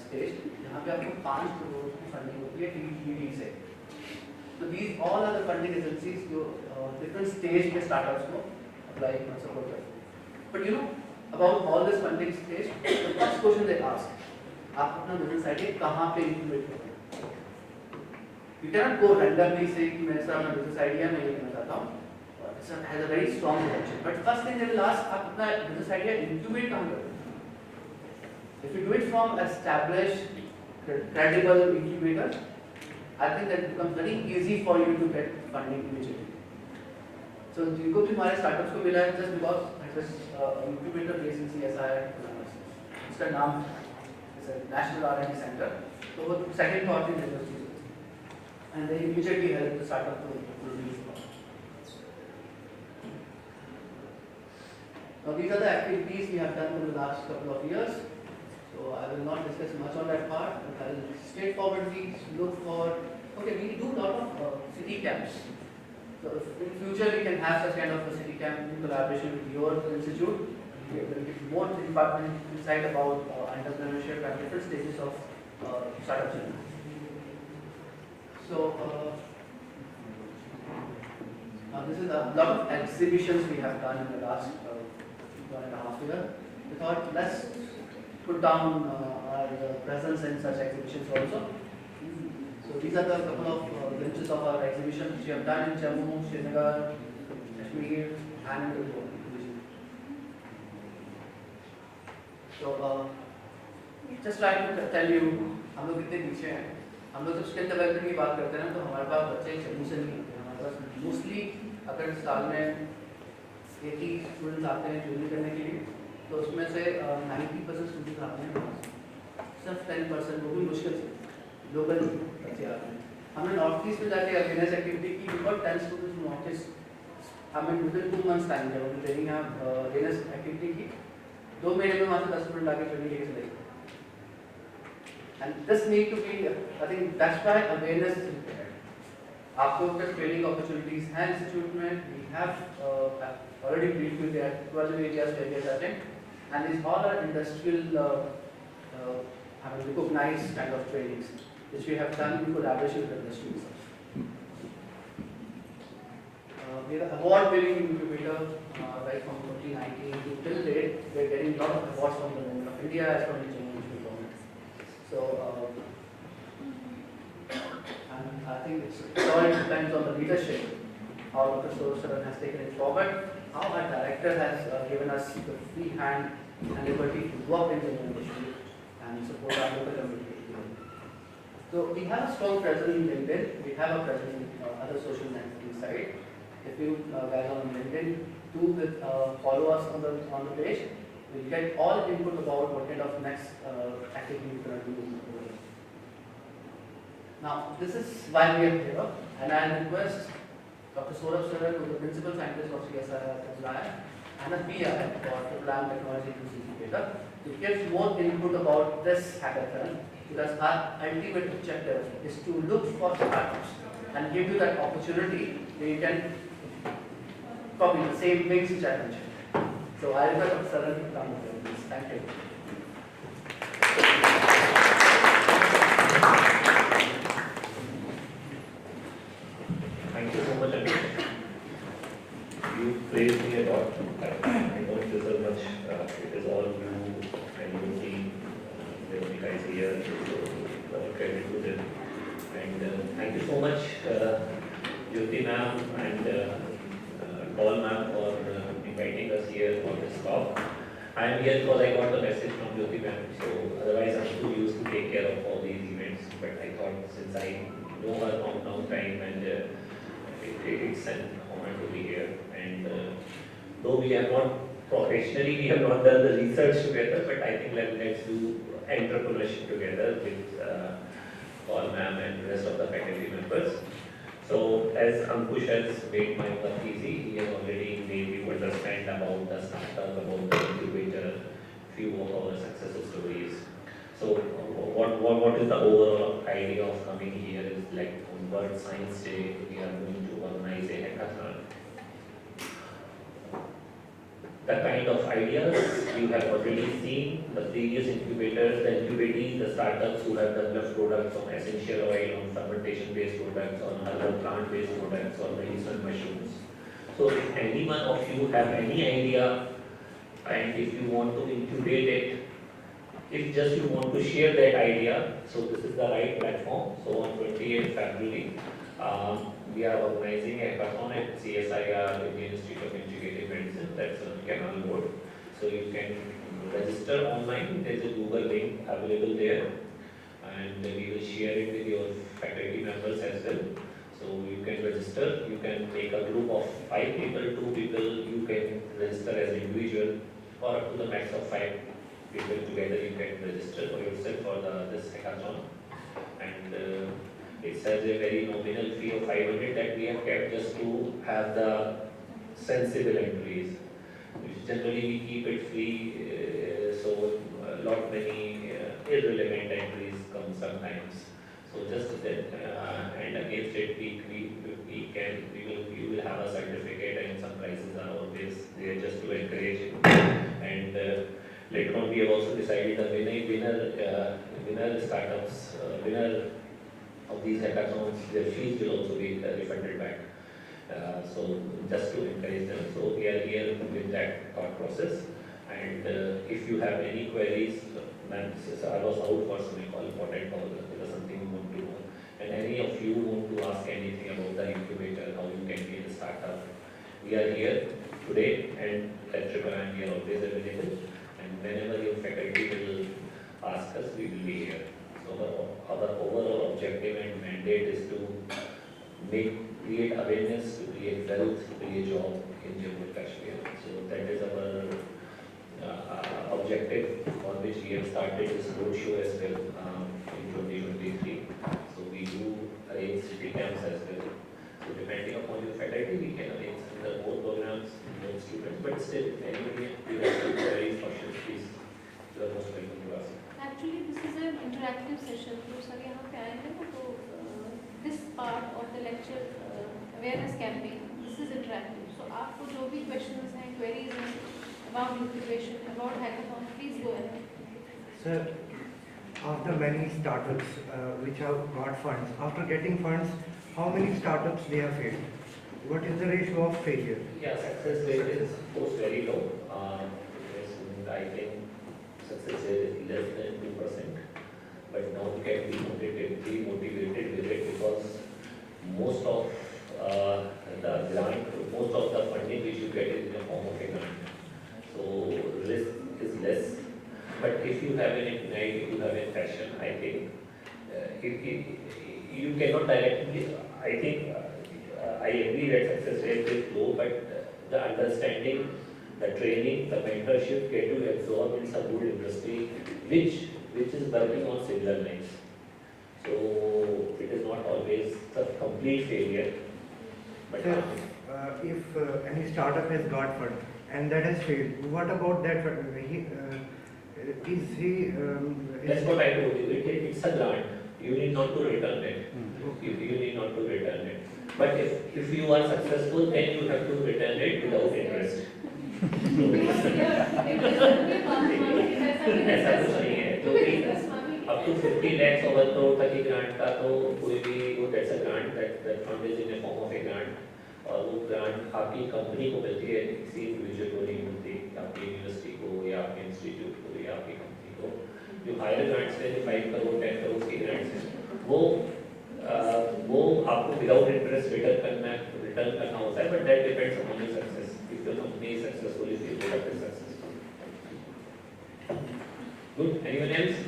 Speaker 3: stage. यहाँ पे आपको 5 करोड़ की funding होती है TBI से. So these all are the funding agencies जो different stage के startups को apply and support करते हैं. But you know about all this funding stage, the first question they ask, आप अपना business idea कहाँ पे incubate करते हैं? You cannot go randomly say कि मेरे साथ अपना business idea मैं ये करना चाहता हूँ. It has a very strong potential. But first thing they will ask, आप अपना business idea incubate कहाँ करते हैं? If you do it from established, credible incubator, I think that becomes very easy for you to get funding immediately. So जिनको भी हमारे startups को मिला है just because it was incubator based in CSIR, इसका नाम it's a national R&D center. So the second thought in universities, and they immediately help the startup to produce. Now these are the activities we have done in the last couple of years. So I will not discuss much on that part, but I will straightforwardly look for, okay, we do a lot of city camps. So in future we can have such kind of a city camp in collaboration with your institute. We will give more department insight about entrepreneurship at different stages of startup journey. So now this is a lot of exhibitions we have done in the last 1.5 years. We thought let's put down our presence in such exhibitions also. So these are the couple of glimpses of our exhibitions which we have done in Jammu, Srinagar, Kashmir, and in Goa. So just trying to tell you, हम लोग कितने पीछे हैं. हम लोग जब skill development की बात करते हैं तो हमारे पास बच्चे जम्मू से नहीं आते. हमारे पास मोस्टली अगर साल में 80 स्टूडेंट्स आते हैं ज्वाइन करने के लिए, तो उसमें से 90% स्टूडेंट्स आते हैं, सिर्फ 10% वो भी मुश्किल से लोकल बच्चे आते हैं. हमने नॉर्थ ईस्ट में जाके अवेयरनेस एक्टिविटी की, बिकॉज 10 स्टूडेंट्स नॉर्थ ईस्ट हमें विदिन 2 months टाइम दिया. उन्होंने ट्रेनिंग यहाँ अवेयरनेस एक्टिविटी की, 2 महीने में वहाँ से 10 स्टूडेंट आके ट्रेनिंग लेके चले गए. And this need to be, I think that's why awareness is required. आपको कुछ ट्रेनिंग अपॉर्चुनिटीज हैं इंस्टीट्यूट में. We have already briefed you there 12 areas where we are touching, and these all are industrial recognized kind of trainings which we have done in collaboration with industry research. We are award-winning incubator right from 2019 to till date. We are getting a lot of awards from the government of India as well as Jammu government. So, and I think it all depends on the leadership, how Dr. Saran has taken it forward, how our director has given us the free hand and liberty to work in the industry and support our local community. So we have a strong presence in LinkedIn. We have a presence in other social networking site. If you guys are on LinkedIn, do follow us on the page. We'll get all input about what kind of next activity we're going to do. Now, this is why we are here, and I request Dr. Saurabh, who is the principal scientist of CSIR-TBI and a PI for Program Technology Incubator, to give more input about this hackathon, because our ultimate objective is to look for startups and give you that opportunity where you can copy the same things which I mentioned. So I request Dr. Saran to come with this. Thank you.
Speaker 6: Thank you so much, Ankush. You praised me a lot. I don't deserve much. It is all you and your team. The guys here, so credit to them. And thank you so much, Jyoti ma'am and Paul ma'am for inviting us here for this talk. I am here because I got the message from Jyoti ma'am. So otherwise I'm too used to take care of all these events. But I thought since I know her from long time and it's an honor to be here. And though we have not professionally, we have not done the research together, but I think let's do entrepreneurship together with Paul ma'am and the rest of the faculty members. So as Ankush has made my work easy, he has already made you understand about the startup, about the incubator, few of our success stories. So what is the overall idea of coming here is like on World Science Day, we are going to organize a hackathon. The kind of ideas you have already seen, the previous incubators, the incubatees, the startups who have developed products on essential oil, on fermentation-based products, on other plant-based products, or medicinal mushrooms. So if any one of you have any idea, and if you want to incubate it, if just you want to share that idea, so this is the right platform. So on 28th February, we are organizing a hackathon at CSIR, Indian Institute of Integrative Medicine, that's on Canal Road. So you can register online, there's a Google link available there, and we will share it with your faculty members as well. So you can register, you can make a group of 5 people, 2 people, you can register as an individual, or up to the max of 5 people together, you can register for yourself for this hackathon. And it has a very nominal fee of 500 that we have kept just to have the sensible entries. Which generally we keep it free, so lot many irrelevant entries come sometimes. So just that, and against it we will have a certificate, and some prizes are always there just to encourage. And later on we have also decided the winner startups, winner of these hackathons, their fees will also be refunded back. So just to encourage them. So we are here with that thought process. And if you have any queries, I was out for some important call, there was something you want to know. And any of you want to ask anything about the incubator, how you can be a startup, we are here today, and at IIIM we are always available. And whenever your faculty will ask us, we will be here. So our overall objective and mandate is to create awareness, to create wealth, to create job in Jammu and Kashmir. So that is our objective on which we have started this roadshow as well in 2023. So we do arrange city camps as well. So depending upon your faculty, we can arrange under more programs, more students, but still, anybody you have to queries, questions, please, you are most welcome to ask.
Speaker 1: Actually, this is an interactive session. तो sir यहाँ पे आए हैं ना, तो this part of the lecture awareness campaign, this is interactive. So आपको जो भी questions हैं, queries हैं about incubation, about hackathon, please go ahead.
Speaker 5: Sir, of the many startups which have got funds, after getting funds, how many startups they have failed? What is the ratio of failure?
Speaker 6: Yeah, success rate is of course very low. I think success rate is less than 2%. But now we can be motivated with it, because most of the grant, most of the funding which you get is in the form of a grant. So risk is less. But if you have an ignite, if you have a passion, I think you cannot directly, I think I agree that success rate is low, but the understanding, the training, the mentorship get to absorb in some good industry which is working on similar lines. So it is not always a complete failure. But
Speaker 5: Sir, if any startup has got fund and that has failed, what about that?
Speaker 6: that's what I told you. It's a grant. You need not to return it. You need not to return it. But if you are successful, then you have to return it without interest. ऐसा कुछ नहीं है, क्योंकि up to 50 lakhs over crore तक की grant का तो कोई भी वो that's a grant, that fund is in the form of a grant, और वो ग्रांट आपकी कंपनी को मिलती है, किसी इंडिविजुअल को नहीं मिलती, आपकी यूनिवर्सिटी को या आपके इंस्टीट्यूट को या आपकी कंपनी को. जो हायर ग्रांट्स हैं, 5 करोड़ 10 करोड़ की ग्रांट्स हैं, वो आपको विदाउट इंटरेस्ट रिटर्न करना होता है, but that depends upon your success. If your company is successful, if your product is successful. Good. Anyone else?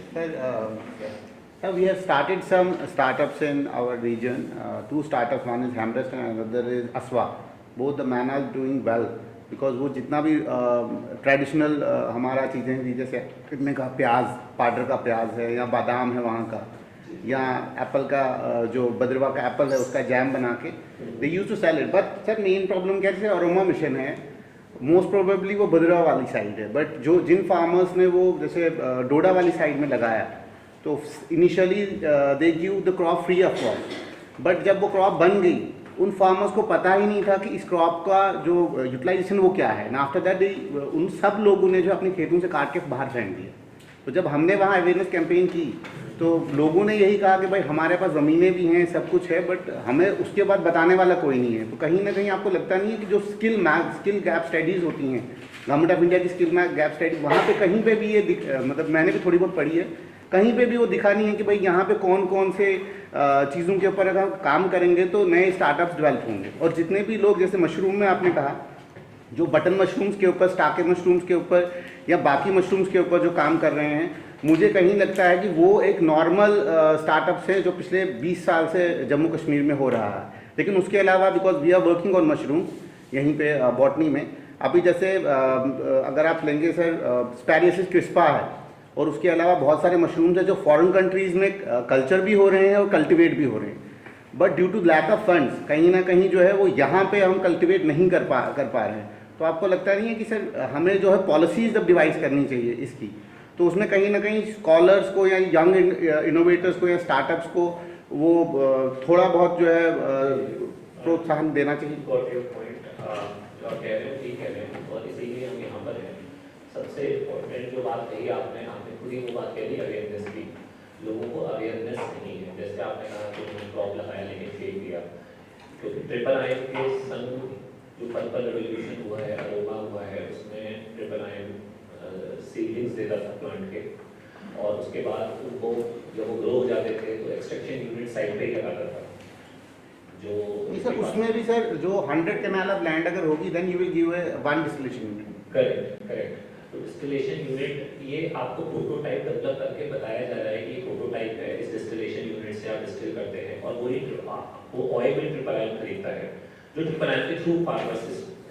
Speaker 7: Sir, we have started some startups in our region. 2 startups, one is Hamrest and another is Aswa. Both the man are doing well because वो जितना भी traditional हमारा चीज़ें हैं, जैसे कितने का प्याज, पाउडर का प्याज है या बादाम है वहाँ का, या एप्पल का जो बद्रवा का एप्पल है उसका जैम बना के they use to sell it. But sir main problem क्या है, अरोमा मिशन है, मोस्ट प्रोबेबली वो बद्रवा वाली साइड है, बट जो जिन फार्मर्स ने वो जैसे डोडा वाली साइड में लगाया तो initially they give the crop free of cost, but जब वो क्रॉप बन गई उन फार्मर्स को पता ही नहीं था कि इस क्रॉप का जो यूटिलाइजेशन वो क्या है. ना आफ्टर दैट उन सब लोगों ने जो अपने खेतों से काट के बाहर फेंक दिया. तो जब हमने वहाँ अवेयरनेस कैंपेन की तो लोगों ने यही कहा कि भाई हमारे पास ज़मीनें भी हैं, सब कुछ है, बट हमें उसके बाद बताने वाला कोई नहीं है. तो कहीं ना कहीं आपको लगता नहीं है कि जो स्किल गैप स्टडीज़ होती हैं गवर्नमेंट ऑफ इंडिया की स्किल गैप स्टडी, वहाँ पे कहीं पे भी ये मतलब मैंने भी थोड़ी बहुत पढ़ी है, कहीं पे भी वो दिखा नहीं है कि भाई यहाँ पे कौन कौन से चीज़ों के ऊपर अगर हम काम करेंगे तो नए स्टार्टअप्स डेवलप होंगे. और जितने भी लोग जैसे मशरूम में आपने कहा, जो बटन मशरूम्स के ऊपर, स्टाके मशरूम्स के ऊपर या बाकी मशरूम्स के ऊपर जो काम कर रहे हैं, मुझे कहीं लगता है कि वो एक नॉर्मल स्टार्टअप्स है जो पिछले 20 साल से जम्मू कश्मीर में हो रहा है. लेकिन उसके अलावा because we are working on mushroom यहीं पे बॉटनी में, अभी जैसे अगर आप लेंगे सर स्पैरियसिस क्रिस्पा है और उसके अलावा बहुत सारे मशरूम्स हैं जो फॉरेन कंट्रीज़ में कल्चर भी हो रहे हैं और कल्टिवेट भी हो रहे हैं, but due to lack of funds कहीं ना कहीं जो है वो यहाँ पे हम कल्टिवेट नहीं कर पा रहे हैं। तो आपको लगता नहीं है कि सर हमें जो है पॉलिसीज़ जब डिवाइस करनी चाहिए इसकी, तो उसमें कहीं ना कहीं स्कॉलर्स को या यंग इनोवेटर्स को या स्टार्टअप्स को वो थोड़ा बहुत जो है प्रोत्साहन देना चाहिए?
Speaker 6: Got your point. जो आप कह रहे हो ठीक कह रहे हैं और इसीलिए हम यहाँ पर हैं। सबसे इम्पोर्टेंट जो बात कही आपने खुद ही वो बात कह दी अवेयरनेस की। लोगों को अवेयरनेस नहीं है, जैसे आपने कहा कि उन्होंने क्रॉप लगाया लेकिन फेंक दिया, क्योंकि IIIM के संग जो पर्पल रेवोल्यूशन हुआ है, अरोमा हुआ है, उसमें IIIM सीडलिंग्स देता था प्लांट के, और उसके बाद उनको जब वो ग्रो हो जाते थे तो एक्सट्रैक्शन यूनिट साइड पे ही लगाता था। जो
Speaker 7: नहीं सर, उसमें भी सर जो 100 कैनाल ऑफ लैंड अगर होगी then you will give a 1 distillation unit.
Speaker 6: Correct. तो डिस्टिलेशन यूनिट ये आपको प्रोटोटाइप डेवलप करके बताया जा रहा है कि ये प्रोटोटाइप है, इस डिस्टिलेशन यूनिट से आप डिस्टिल करते हैं, और वो ऑयल भी IIIM खरीदता है जो IIIM के थ्रू फार्मर्स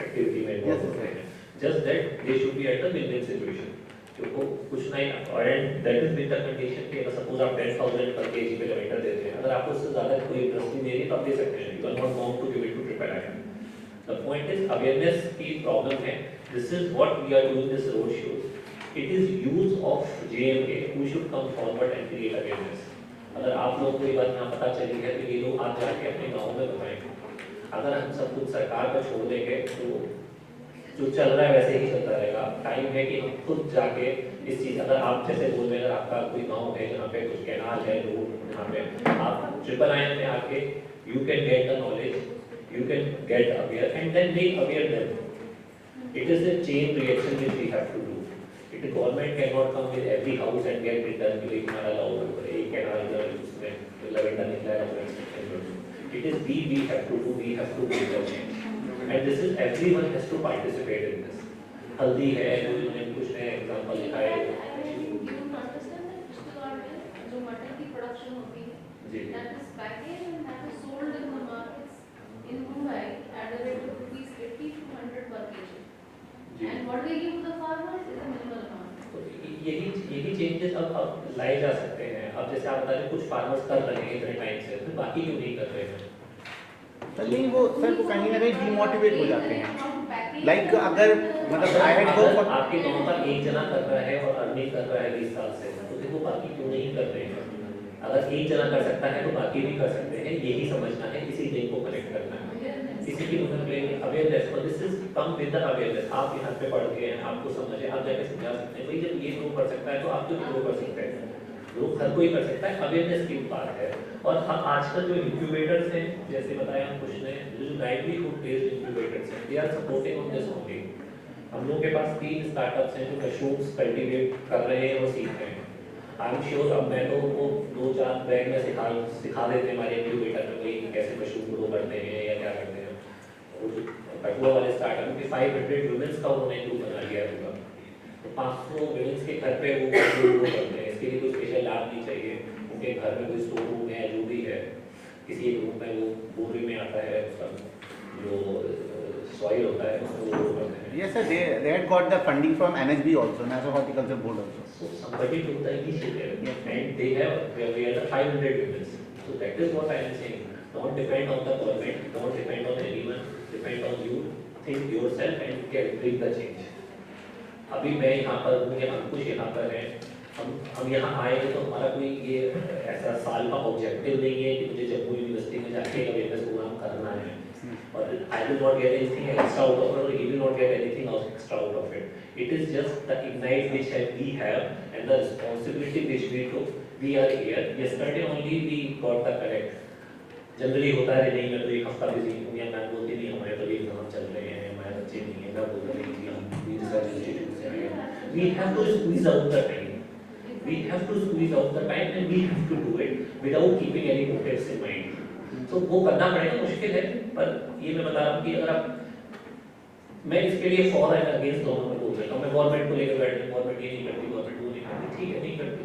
Speaker 6: एक्टिविटी में इन्वॉल्व होते हैं। Just that they should be at the win win situation, क्योंकि कुछ नहीं, and that is with the condition कि अगर सपोज आप 10,000 पर केजी पे टमाटर देते हैं, अगर आपको उससे ज़्यादा कोई इंटरेस्ट नहीं है तो आप दे सकते हैं, you are not bound to give it to IIIM। The point is awareness की प्रॉब्लम है। This is what we are doing this road show. It is use of JMK who should come forward and create awareness. अगर आप लोगों को ये बात यहाँ पता चली है तो ये लोग आज जाके अपने गाँव में बताएंगे। अगर हम सब कुछ सरकार पर छोड़ देंगे तो जो चल रहा है वैसे ही चलता रहेगा। टाइम है कि हम खुद जाके इस चीज़, अगर आप जैसे बोल रहे हैं, अगर आपका कोई गांव है जहाँ पे कुछ कैनाल है, रोड, जहाँ पे आप IIIM में आके you can get the knowledge, you can get aware and then make aware them. It is a chain reaction which we have to do. It is government can not come with every house and get it done कि हमारा लाओ एक canal इधर उसमें lavender निकला है। It is we have to do, we have to make the change. And this is everyone has to participate in this. हल्दी है, उन्होंने कुछ नया एग्जांपल दिखाया है।
Speaker 1: जो मटर की प्रोडक्शन होती है,
Speaker 6: जी।
Speaker 1: that is packaged and that is sold in the markets in Mumbai at the rate of ₹80 to 100 per kg.
Speaker 6: Ji.
Speaker 1: And what they give to the farmers is a minimal amount.
Speaker 6: तो यही changes अब लाए जा सकते हैं। अब जैसे आप बता रहे कुछ फार्मर्स कर रहे हैं इतने टाइम से, फिर बाकी क्यों नहीं कर रहे हैं?
Speaker 7: नहीं वो सर वो कहीं ना कहीं डिमोटिवेट हो जाते हैं। लाइक अगर मतलब आई हैड गो फॉर
Speaker 6: आपके गांव का एक जना कर रहा है और अर्निंग कर रहा है 20 साल से, तो देखो बाकी क्यों नहीं कर रहे हैं? अगर एक जना कर सकता है तो बाकी भी कर सकते हैं। यही समझना है, इसी लिंक को कनेक्ट करना है, इसी की मतलब अवेयरनेस। और this is come with the awareness. आप यहाँ पे पढ़ के हैं, आपको समझ है, आप जाके समझा सकते हैं। भाई जब ये ग्रो कर सकता है तो आप क्यों ग्रो कर सकते हैं? लोग हर कोई कर सकता है, अवेयरनेस की बात है। और हम आजकल जो इंक्यूबेटर्स हैं, जैसे बताया हम कुछ ने, जो लाइवलीहुड बेस्ड इंक्यूबेटर्स हैं, they are supporting on this only. हम लोगों के पास 3 स्टार्टअप्स हैं जो मशरूम्स कल्टीवेट कर रहे हैं और सीख रहे हैं। आई एम श्योर अब मैं लोगों को 2-4 बैग में सिखा देते हैं हमारे इंक्यूबेटर में भाई कैसे मशरूम ग्रो करते हैं या क्या करते हैं। और कटुआ वाले स्टार्टअप में 500 वुमेन्स का उन्होंने ग्रुप बना लिया है। तो 500 वुमेन्स के घर पे वो ग्रो करते हैं। इसके लिए कोई स्पेशल लैब नहीं चाहिए, उनके घर में कोई स्टोर रूम है, जो भी है, किसी एक रूम में वो बोरी में आता है, उसका जो सॉइल होता है उसको ग्रो करते हैं।
Speaker 7: Yes sir, they had got the funding from NHB also, National Horticulture Board also.
Speaker 6: So somebody took the initiative and we are the 500 women. So that is what I am saying. Don't depend on the government, don't depend on anyone, depend on you. Think yourself and bring the change. अभी मैं यहाँ पर हूँ या अंकुश यहाँ पर है, हम यहाँ आए हैं तो हमारा कोई ये ऐसा साल का ऑब्जेक्टिव नहीं है कि मुझे जम्मू यूनिवर्सिटी में जाके अवेयरनेस प्रोग्राम करना है और I will not get anything extra out of it or he will not get anything extra out of it. It is just the ignite which we have and the responsibility which we took. We are here. Yesterday only we got the correct. Generally होता है नहीं, मैं तो एक हफ्ता busy हूँ या मैं बोलती नहीं, हमारे तो एग्जाम चल रहे हैं, हमारे बच्चे नहीं है, मैं बोल रही थी हम रिसर्च इंस्टीट्यूट से आए। We have to squeeze out the time. We have to squeeze out the time and we have to do it without keeping any motives in mind. So वो करना पड़ेगा, मुश्किल है, पर ये मैं बता रहा हूँ कि अगर आप, मैं इसके लिए फॉर एंड अगेंस्ट दोनों में बोल रहा हूँ। मैं गवर्नमेंट को लेकर बैठ रही हूँ, गवर्नमेंट ये नहीं करती, गवर्नमेंट वो नहीं करती, ठीक है नहीं करती,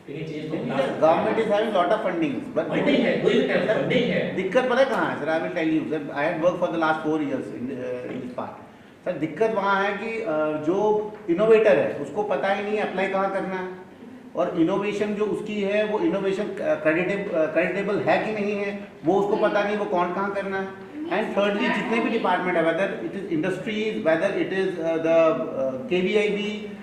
Speaker 6: लेकिन चीज तो
Speaker 7: government is having lot of funding, but
Speaker 6: funding है, कोई भी फंडिंग है।
Speaker 7: दिक्कत पता है कहाँ है sir? I will tell you, I had work for the last 4 years in this part. Sir दिक्कत वहाँ है कि जो इनोवेटर है उसको पता ही नहीं है अप्लाई कहाँ करना है, और इनोवेशन जो उसकी है वो इनोवेशन क्रेडिटेबल है कि नहीं है वो उसको पता नहीं, वो कौन कहाँ करना है। एंड थर्डली जितने भी डिपार्टमेंट है, whether it is industries, whether it is the KBIB,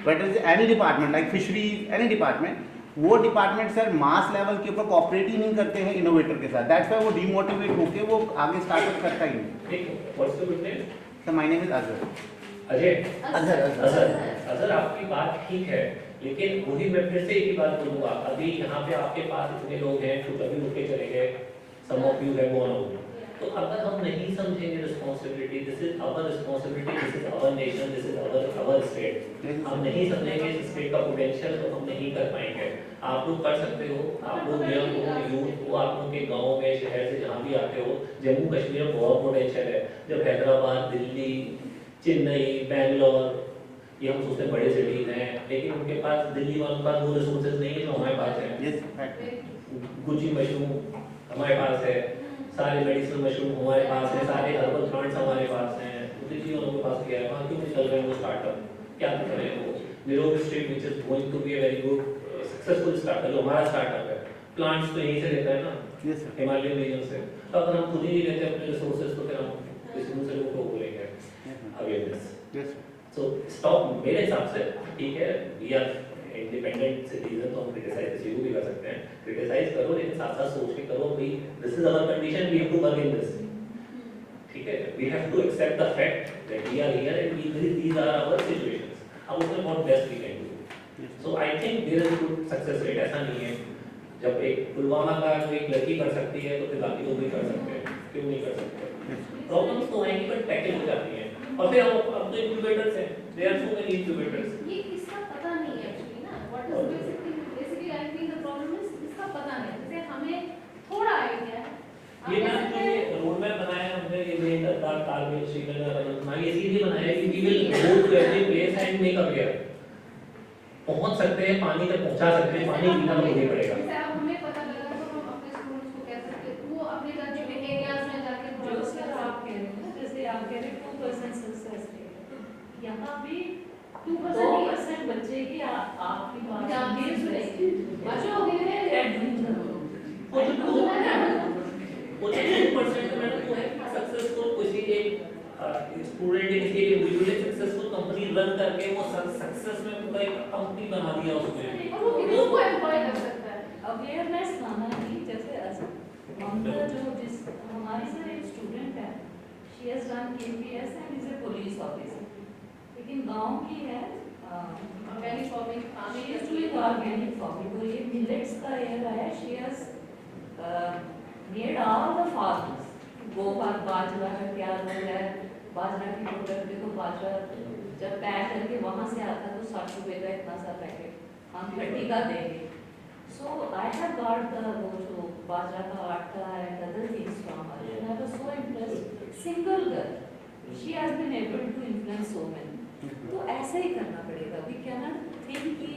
Speaker 7: whether is any department like fisheries, any department, वो डिपार्टमेंट सर मास लेवल के ऊपर कॉपरेट ही नहीं करते हैं इनोवेटर के साथ। दैट्स व्हाई वो डिमोटिवेट होके वो आगे स्टार्टअप करता ही नहीं।
Speaker 6: ठीक है, what's your good name?
Speaker 7: Sir my name is Azhar.
Speaker 6: Ajay.
Speaker 7: Azhar.
Speaker 6: Azhar आपकी बात ठीक है, लेकिन वही मैं फिर से एक ही बात बोलूंगा, अभी यहाँ पे आपके पास इतने लोग हैं जो कभी उठ के चले गए, some of you have gone out, तो अगर हम नहीं समझेंगे responsibility, this is our responsibility, this is our nation, this is our state, हम नहीं समझेंगे इस स्टेट का पोटेंशियल तो हम नहीं कर पाएंगे। आप लोग कर सकते हो, आप लोग यंग हो, यूथ हो, आप लोग के गांव में शहर से जहाँ भी आते हो, जम्मू कश्मीर में बहुत पोटेंशियल है। जब हैदराबाद, दिल्ली, चेन्नई, बैंगलोर, ये हम सोचते हैं बड़े सिटीज हैं, लेकिन उनके पास, दिल्ली वालों के पास वो रिसोर्सेज नहीं है जो हमारे पास है। गुची मशरूम हमारे पास है, सारे मेडिसिनल मशरूम हमारे पास है, सारे हर्बल प्लांट्स हमारे पास हैं, दिल्ली वालों के पास क्या है, वहाँ क्यों नहीं चल रहे हैं वो स्टार्टअप, क्या कर रहे हैं वो? Nirog street which is going to be a very good successful startup, जो हमारा स्टार्टअप है, प्लांट्स तो यहीं से लेता है ना, हिमालयन रीजन से। तो अगर हम खुद ही नहीं लेते अपने रिसोर्सेज तो फिर हम किसी दूसरे को बोलेंगे अवेयरनेस। सो स्टॉप, मेरे हिसाब से ठीक है, वी आर इंडिपेंडेंट सिटीजन, तो हम क्रिटिसाइज किसी को भी कर सकते हैं, क्रिटिसाइज करो लेकिन साथ साथ सोच के करो भाई this is our condition, we have to work in this, ठीक है, we have to accept the fact that we are here and these are our situations, अब उसमें बहुत best we can do. So I think there is good success rate, ऐसा नहीं है जब एक पुलवामा का जो एक लड़की कर सकती है तो फिर बाकी लोग भी कर सकते हैं, क्यों नहीं कर सकते? प्रॉब्लम्स तो आएंगी बट टैकल हो जाती हैं, और फिर अब तो इंक्यूबेटर्स हैं, there are so many incubators.
Speaker 1: ये इसका पता नहीं है एक्चुअली ना, what is basically I think the problem is इसका पता नहीं है। जैसे हमें थोड़ा आइडिया है,
Speaker 6: ये मैम जो ये रोड मैप बनाया है हमने, ये लेह लद्दाख, कारगिल, श्रीनगर, अनंतनाग, ये इसीलिए बनाया है कि we will go to every place and make aware, पहुंच सकते हैं, पानी तक पहुंचा सकते हैं, पानी पीना तो नहीं पड़ेगा।
Speaker 1: जैसे अब हमें पता लगा तो हम अपने स्टूडेंट्स को कह सकते हैं वो अपने कंट्री में एरियाज में जाके
Speaker 8: जो सर आप कह रहे हैं ना, जैसे आप कह रहे हैं 2% सक्सेस रेट, यहाँ भी 2% बच्चे की आपकी बात
Speaker 1: बच्चे हो गए हैं
Speaker 6: वो जो 2% मैंने वो है सक्सेसफुल किसी एक स्टूडेंट ने किसी इंडिविजुअली सक्सेसफुल कंपनी रन करके वो सक्सेस में पूरा एक कंपनी बना दिया उसमें,
Speaker 1: और वो किसको एम्प्लॉय कर सकता है।
Speaker 8: अवेयरनेस लाना ही, जैसे ममता जो जिस हमारी सर एक स्टूडेंट है, she has done KPS and is a police officer, लेकिन गांव की है,
Speaker 1: organic farming,
Speaker 8: she is doing organic farming, और ये मिलेट्स का एयर आया, she has made all the farmers, गोबर, बाजरा का क्या रोल है, बाजरा की प्रोडक्ट देखो, बाजरा जब पैक करके वहाँ से आता है तो 60 रुपए का इतना सा पैकेट हम 30 का देंगे। So I have got the वो जो बाजरा का आटा and other things from her, and I was so impressed. Single girl, she has been able to influence so many. तो ऐसे ही करना पड़ेगा। We cannot think कि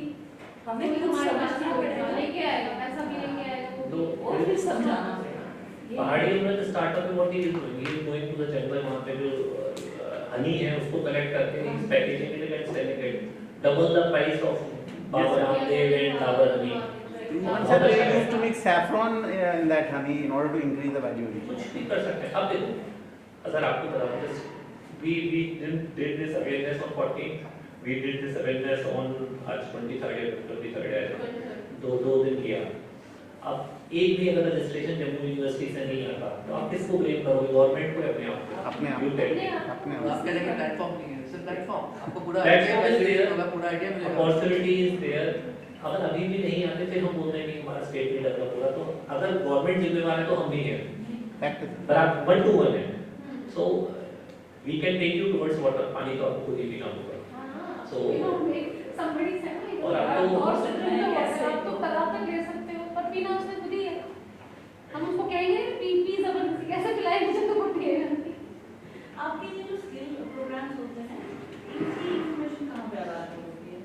Speaker 8: हमें कुछ समझना पड़ेगा,
Speaker 1: लेके आएगा पैसा भी लेके आएगा
Speaker 8: और फिर समझाना पड़ेगा।
Speaker 6: पहाड़ी में स्टार्टअप में what he is doing, he is going to the jungle, वहां पे जो हनी है उसको कलेक्ट करके इस पैकेजिंग के लिए selling it double the price of Baba Ramdev and Dabur honey.
Speaker 7: So they used to make saffron in that honey in order to increase the value.
Speaker 6: कुछ भी कर सकते हैं। अब देखो, अगर आपको बता दूं, we did this awareness on 14th, we did this awareness on आज 23rd है, दो दिन किया। अब एक भी अगर रजिस्ट्रेशन जम्मू यूनिवर्सिटी से नहीं आता तो आप किसको ब्लेम करोगे, गवर्नमेंट को या अपने आप?
Speaker 3: आप कह रहे हैं प्लेटफॉर्म नहीं है, सिर्फ प्लेटफॉर्म, आपको पूरा आइडिया मिलेगा,
Speaker 6: अपॉर्चुनिटी इज देयर। अगर अभी भी नहीं आते फिर हम बोलते हैं कि हमारा स्टेट नहीं डेवलप हो रहा, तो अगर गवर्नमेंट जिम्मेवार है तो हम भी हैं, बराबर 1 to 1 है। So we can take you towards water, पानी तो आपको खुद ही पीना होगा। सो
Speaker 1: somebody said
Speaker 6: और आपको
Speaker 1: आप तो तालाब तक ले सकते हो पर पीना उसने खुद ही है। हम उसको कहेंगे पी जबरदस्ती कैसे पिलाएंगे जब तो वो पिएगा।
Speaker 8: आपके ये जो स्किल प्रोग्राम्स होते हैं, इनकी इन्फॉर्मेशन कहाँ पे अवेलेबल होती है?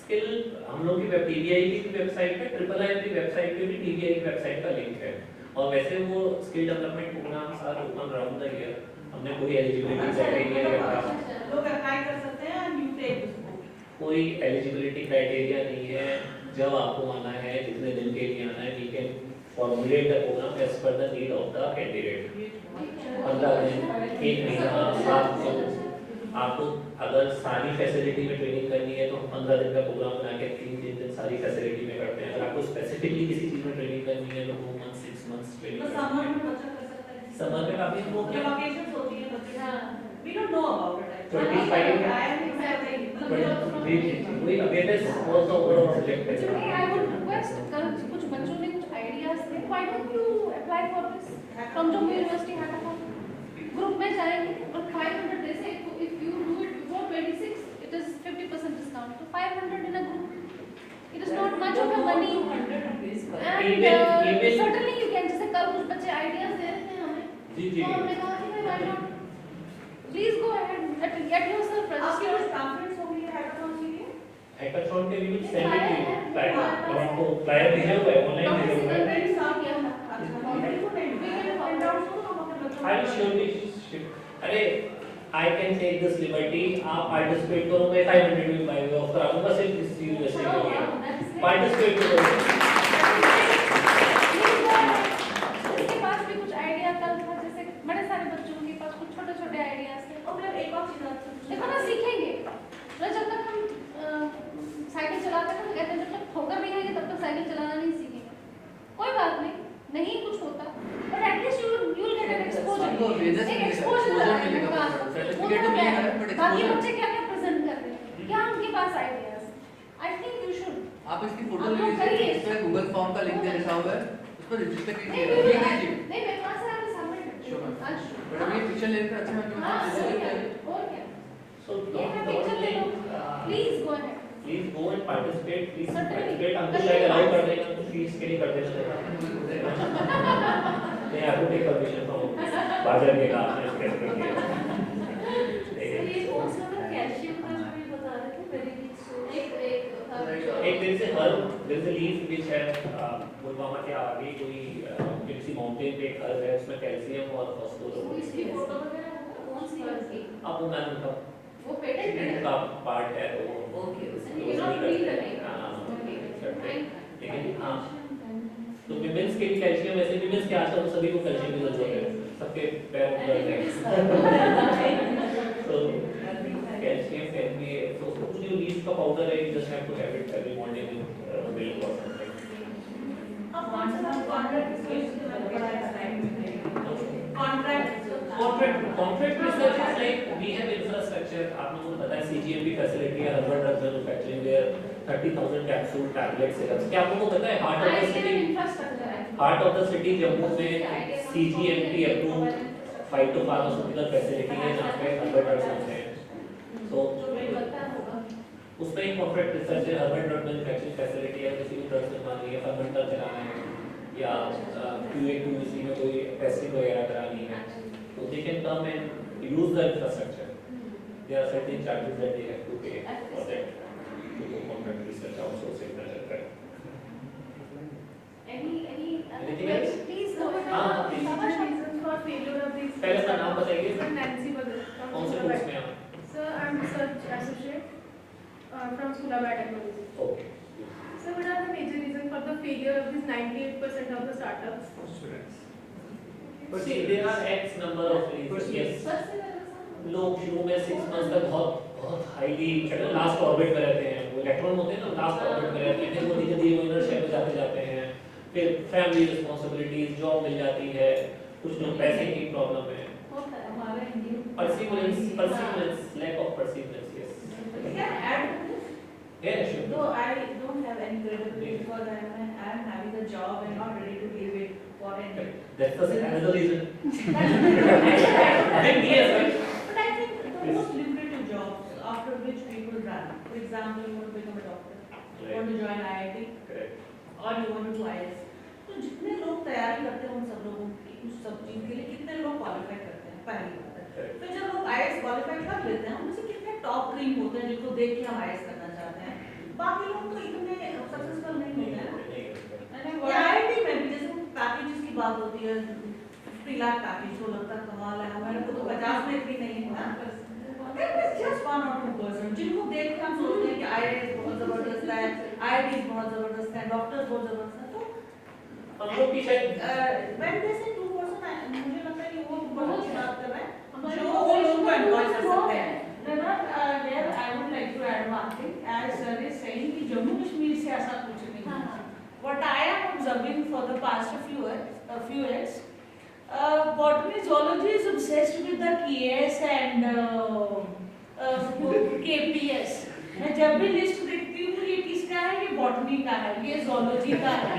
Speaker 6: स्किल हम लोग की TBI की वेबसाइट पे, IIIM की वेबसाइट पे भी TBI की वेबसाइट का लिंक है, और वैसे वो skill development programs are open around the year. हमने कोई एलिजिबिलिटी क्राइटेरिया रखा
Speaker 9: लोग अप्लाई कर सकते हैं and you take this course.
Speaker 6: कोई एलिजिबिलिटी क्राइटेरिया नहीं है, जब आपको आना है जितने दिन के लिए आना है, we can formulate the program as per the need of the candidate. 15 दिन, 1 महीना, 7 दिन, आपको अगर सारी फैसिलिटी में ट्रेनिंग करनी है तो हम 15 दिन का प्रोग्राम बना के 3 दिन सारी फैसिलिटी में करते हैं। अगर आपको स्पेसिफिकली किसी चीज़ में ट्रेनिंग करनी है तो 2 मंथ 6 मंथ्स ट्रेनिंग।
Speaker 9: तो समर में बच्चा कर सकता है,
Speaker 6: समर में काफी वो
Speaker 9: जब वेकेशंस होती है बच्चे, we don't know about it.
Speaker 6: 25
Speaker 9: I am excited,
Speaker 6: वही अवेयरनेस आल्सो ओवरऑल सब्जेक्ट है।
Speaker 1: I would request कल कुछ बच्चों ने कुछ आइडियाज थे, why don't you apply for this from Jammu University Hackathon? Group में जाएंगे और 500 जैसे if you do it before 26 it is 50% discount, so 500 in a group, it is not much of a money
Speaker 8: 100 rupees per
Speaker 1: and
Speaker 6: Even-
Speaker 1: certainly you can जैसे कल कुछ बच्चे ideas दे रहे थे हमें,
Speaker 6: जी
Speaker 1: तो हमने कहा कि why not, please go ahead get yourself
Speaker 9: आपके
Speaker 1: registered.
Speaker 9: पास कॉन्फ्रेंस हो गई है हैकाथॉन के लिए?
Speaker 6: हैकाथॉन के भी send it to you flyer, और आपको फ्लायर भेजा हुआ है, ऑनलाइन भेजा हुआ है।
Speaker 9: ऑलरेडी साफ किया था। अच्छा, ऑलरेडी तो नहीं, we can find out so हम अपने बच्चों
Speaker 6: आई श्योरली अरे I can take this liberty, आप पार्टिसिपेट करो, मैं 500 में बाय वे ऑफ करा दूंगा सिर्फ इस यूनिवर्सिटी के लिए। पार्टिसिपेट करो।
Speaker 1: उसके पास भी कुछ आइडिया कल था, जैसे बड़े सारे बच्चों के पास कुछ छोटे छोटे आइडियाज थे।
Speaker 9: और फिर एक और चीज आपसे
Speaker 1: देखो ना, सीखेंगे तो जब तक हम साइकिल चलाते हैं तो कहते हैं जब तक ठोकर नहीं आएगी तब तक साइकिल चलाना नहीं सीखेंगे। कोई बात नहीं, नहीं कुछ होता, but at least you will get an
Speaker 3: सबको
Speaker 1: एक्सपोजर,
Speaker 3: awareness
Speaker 1: एक
Speaker 3: मिलेगा,
Speaker 1: एक्सपोजर
Speaker 3: exposure
Speaker 1: मिलेगा।
Speaker 3: मिलेगा, certificate तो मिलेगा, but
Speaker 1: बाकी
Speaker 3: exposure।
Speaker 1: बच्चे क्या क्या प्रेजेंट कर रहे हैं, क्या उनके पास ideas, I think you should.
Speaker 3: आप इसकी फोटो
Speaker 1: आप
Speaker 3: ले
Speaker 1: लोग करिए।
Speaker 3: लीजिए, इस पे गूगल फॉर्म का लिंक दे रखा हुआ है, उस पर रजिस्टर
Speaker 1: नहीं
Speaker 3: कीजिए,
Speaker 1: नहीं
Speaker 3: लिंक कीजिए।
Speaker 1: नहीं, मेरे पास है, मैं सबमिट
Speaker 3: Sure, ma'am.
Speaker 1: आज
Speaker 3: बट अभी पिक्चर लेकर अच्छा मैं
Speaker 1: हाँ
Speaker 3: आपको
Speaker 1: सही
Speaker 3: दे
Speaker 1: है,
Speaker 3: देता
Speaker 1: और क्या,
Speaker 6: सो
Speaker 1: ये है पिक्चर ले लो, please go ahead.
Speaker 6: Please go and participate, please
Speaker 1: Certainly.
Speaker 6: Participate. हमको शायद अलाउ कर देगा, कुछ फीस के लिए कर देना। नहीं, आपको टेक परमिशन फ्रॉम बाजार के काम में स्केच करके।
Speaker 8: ये कौन सा था, कैल्शियम का जो भी बता रहे थे, वेरी रिच सोर्स।
Speaker 6: एक दिन से हर दिन से लीफ विच है पुलवामा के आगे कोई किसी माउंटेन पे एक हर्ब है, उसमें कैल्शियम और फास्फोरस
Speaker 8: इसकी फोटो वगैरह कौन सी है इसकी?
Speaker 6: अब वो मैम उनका
Speaker 1: वो पेटेंट
Speaker 6: का पार्ट है तो वो
Speaker 8: okay,
Speaker 1: And you cannot read the name.
Speaker 6: लेकिन हाँ, तो विमेंस के लिए कैल्शियम, वैसे विमेंस के आजकल सभी को कैल्शियम की जरूरत है, सबके पैरों में दर्द है, तो कैल्शियम कैन बी, तो कुछ जो लीफ का पाउडर है, you just have to have it every morning in milk और समथिंग।
Speaker 9: अब कॉन्ट्रैक्ट के बारे में बड़ा excitement
Speaker 6: Contract research is like we have infrastructure. आप लोगों को पता है CGMP facility है, herbal drug manufacturing there, 30,000 capsule tablets syrups. क्या आप लोगों को पता है heart of the city Jammu में CGMP approved phytopharmaceutical facility है जहाँ पे herbal drugs बनते हैं. So उसमें एक contract research है, herbal drug manufacturing facility है, किसी भी drugs बनवानी है, fermenter चलाना है या QA/QC में कोई testing वगैरह करानी है. So they can come and use the infrastructure. There are certain charges that they have to pay for that. To do contract research outsourcing etc. Anything else?
Speaker 1: Please go
Speaker 6: हाँ, please. पहले अपना नाम बताइए। कौन से कोर्स में आप?
Speaker 2: Sir, I'm research associate from School of Biotechnology.
Speaker 6: Okay.
Speaker 2: So, what are the major reasons for the failure of these 98% of the startups?
Speaker 6: But see, there are X number of reasons. Yes. लोग शुरू में 6 months तक बहुत highly last orbit में रहते हैं, वो electron होते हैं ना, लास्ट ऑर्बिट में रहते हैं, फिर वो धीरे-धीरे वो इनर शेल में जाते हैं, फिर फैमिली रिस्पांसिबिलिटीज, जॉब मिल जाती है, कुछ लोग पैसे की प्रॉब्लम है,
Speaker 8: हमारे Indian
Speaker 6: perseverance, lack of perseverance, yes.
Speaker 9: Can I add to this?
Speaker 6: Yeah, sure.
Speaker 9: No, I don't have any credibility because I am having a job and not ready to give it for any.
Speaker 6: That's the another reason. Then yes, right?
Speaker 9: But I think the most lucrative jobs after which people run. For example, you want to become a doctor, you want to join IIT,
Speaker 6: Correct.
Speaker 9: or you want to do IS. तो जितने लोग तैयारी करते हैं उन सब लोगों की उस सब चीज के लिए कितने लोग क्वालिफाई करते हैं, पहली बात है। फिर जब लोग IS क्वालिफाई कर लेते हैं उनमें से कितने टॉप क्रीम होते हैं जिनको देख के हम IS करना चाहते हैं, बाकी लोग तो इतने सक्सेसफुल नहीं होते हैं। या IIT में भी जैसे पैकेजेस की बात होती है, 50 लाख पैकेज तो लगता है कमाल है, हमारे को तो 50 में भी नहीं है ना, just 1 or 2%. जिनको देख के हम सोचते हैं कि IIS बहुत जबरदस्त है, IITs बहुत जबरदस्त है, डॉक्टर्स बहुत जबरदस्त है, तो
Speaker 6: हम लोग की शायद
Speaker 9: when they say 2%, मुझे लगता है कि वो बहुत अच्छी बात कर रहे हैं,
Speaker 2: हमारे
Speaker 9: जो वो लोगों को एम्प्लॉय कर सकते हैं।
Speaker 10: There I would like to add one thing, as sir is saying कि जम्मू कश्मीर से ऐसा कुछ नहीं है. What I am observing for the past few years, botany zoology is obsessed with the KS and KPS. मैं जब भी लिस्ट देखती हूँ ये किसका है, ये बॉटनी का है, ये zoology का है.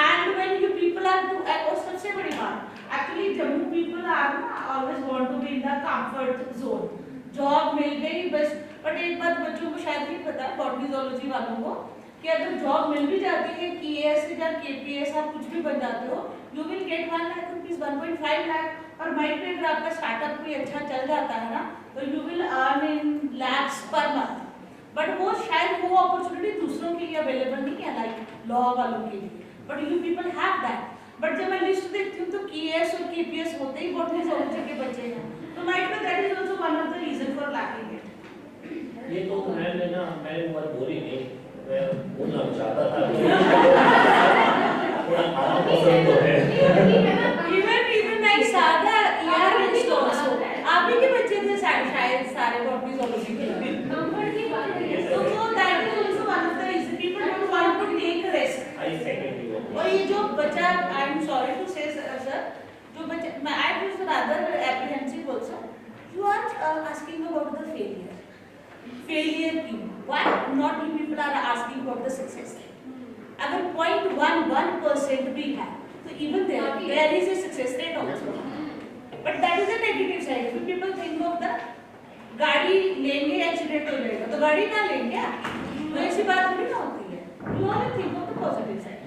Speaker 10: And when you people are to, और सबसे बड़ी बात, actually Jammu people are always want to be in the comfort zone. Job मिल गई बस, बट एक बात बच्चों को शायद नहीं पता, बॉटनी zoology वालों को, कि अगर जॉब मिल भी जाती है KS या KPS आप कुछ भी बन जाते हो, you will get 1 lakh rupees, 1.5 lakh, और माइट में अगर आपका स्टार्टअप भी अच्छा चल जाता है ना, तो you will earn in lakhs per month. But वो शायद वो अपॉर्चुनिटी दूसरों के लिए अवेलेबल नहीं है, लाइक लॉ वालों के लिए, but you people have that. But जब मैं लिस्ट देखती हूँ तो KS और KPS होते ही बॉटनी zoology के बच्चे हैं, तो माइट में that is also one of the reason for lacking it.
Speaker 6: ये तो मैं बहुत बोरिंग नहीं, मैं बोलना चाहता था थोड़ा आराम पसंद तो है.
Speaker 10: Even like सादा यार लिस्ट also, आप ही के बच्चे थे शायद सारे बॉटनी zoology के.
Speaker 2: कंफर्ट की बात है.
Speaker 10: तो वो that is also one of the reason people don't want to take risk.
Speaker 6: I second you.
Speaker 10: और ये जो बच्चा, I am sorry to say sir, जो बच्चा, मैं I was rather apprehensive also, you are asking about the failure क्यों, why not you people are asking about the success. अगर 0.11% भी है तो even there is a success rate also, but that is a negative side. If people think of the गाड़ी लेंगे accident हो जाएगा तो गाड़ी ना लेंगे, तो ऐसी बात थोड़ी ना होती है. You only think of the positive side.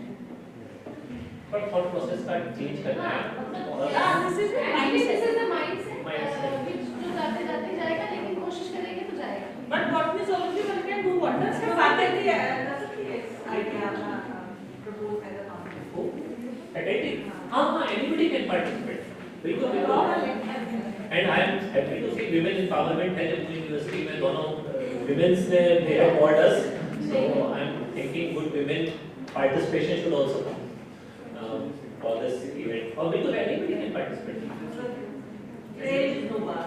Speaker 6: But thought process का चेंज करना है.
Speaker 10: This is the
Speaker 2: This is the mindset,
Speaker 6: Mindset.
Speaker 2: which जो जाते जाते जाएगा, लेकिन कोशिश करेंगे तो जाएगा.
Speaker 10: But botany zoology one can do wonders.
Speaker 9: Sir, faculty, that's a case idea proposed as a company.
Speaker 6: Faculty, हाँ anybody can participate. बिल्कुल बिल्कुल. And I am happy to see women empowerment है जम्मू यूनिवर्सिटी में दोनों women's ने they have called us. So I am thinking good women participation should also come for this event. और बिल्कुल anybody can participate.
Speaker 9: Age no bar.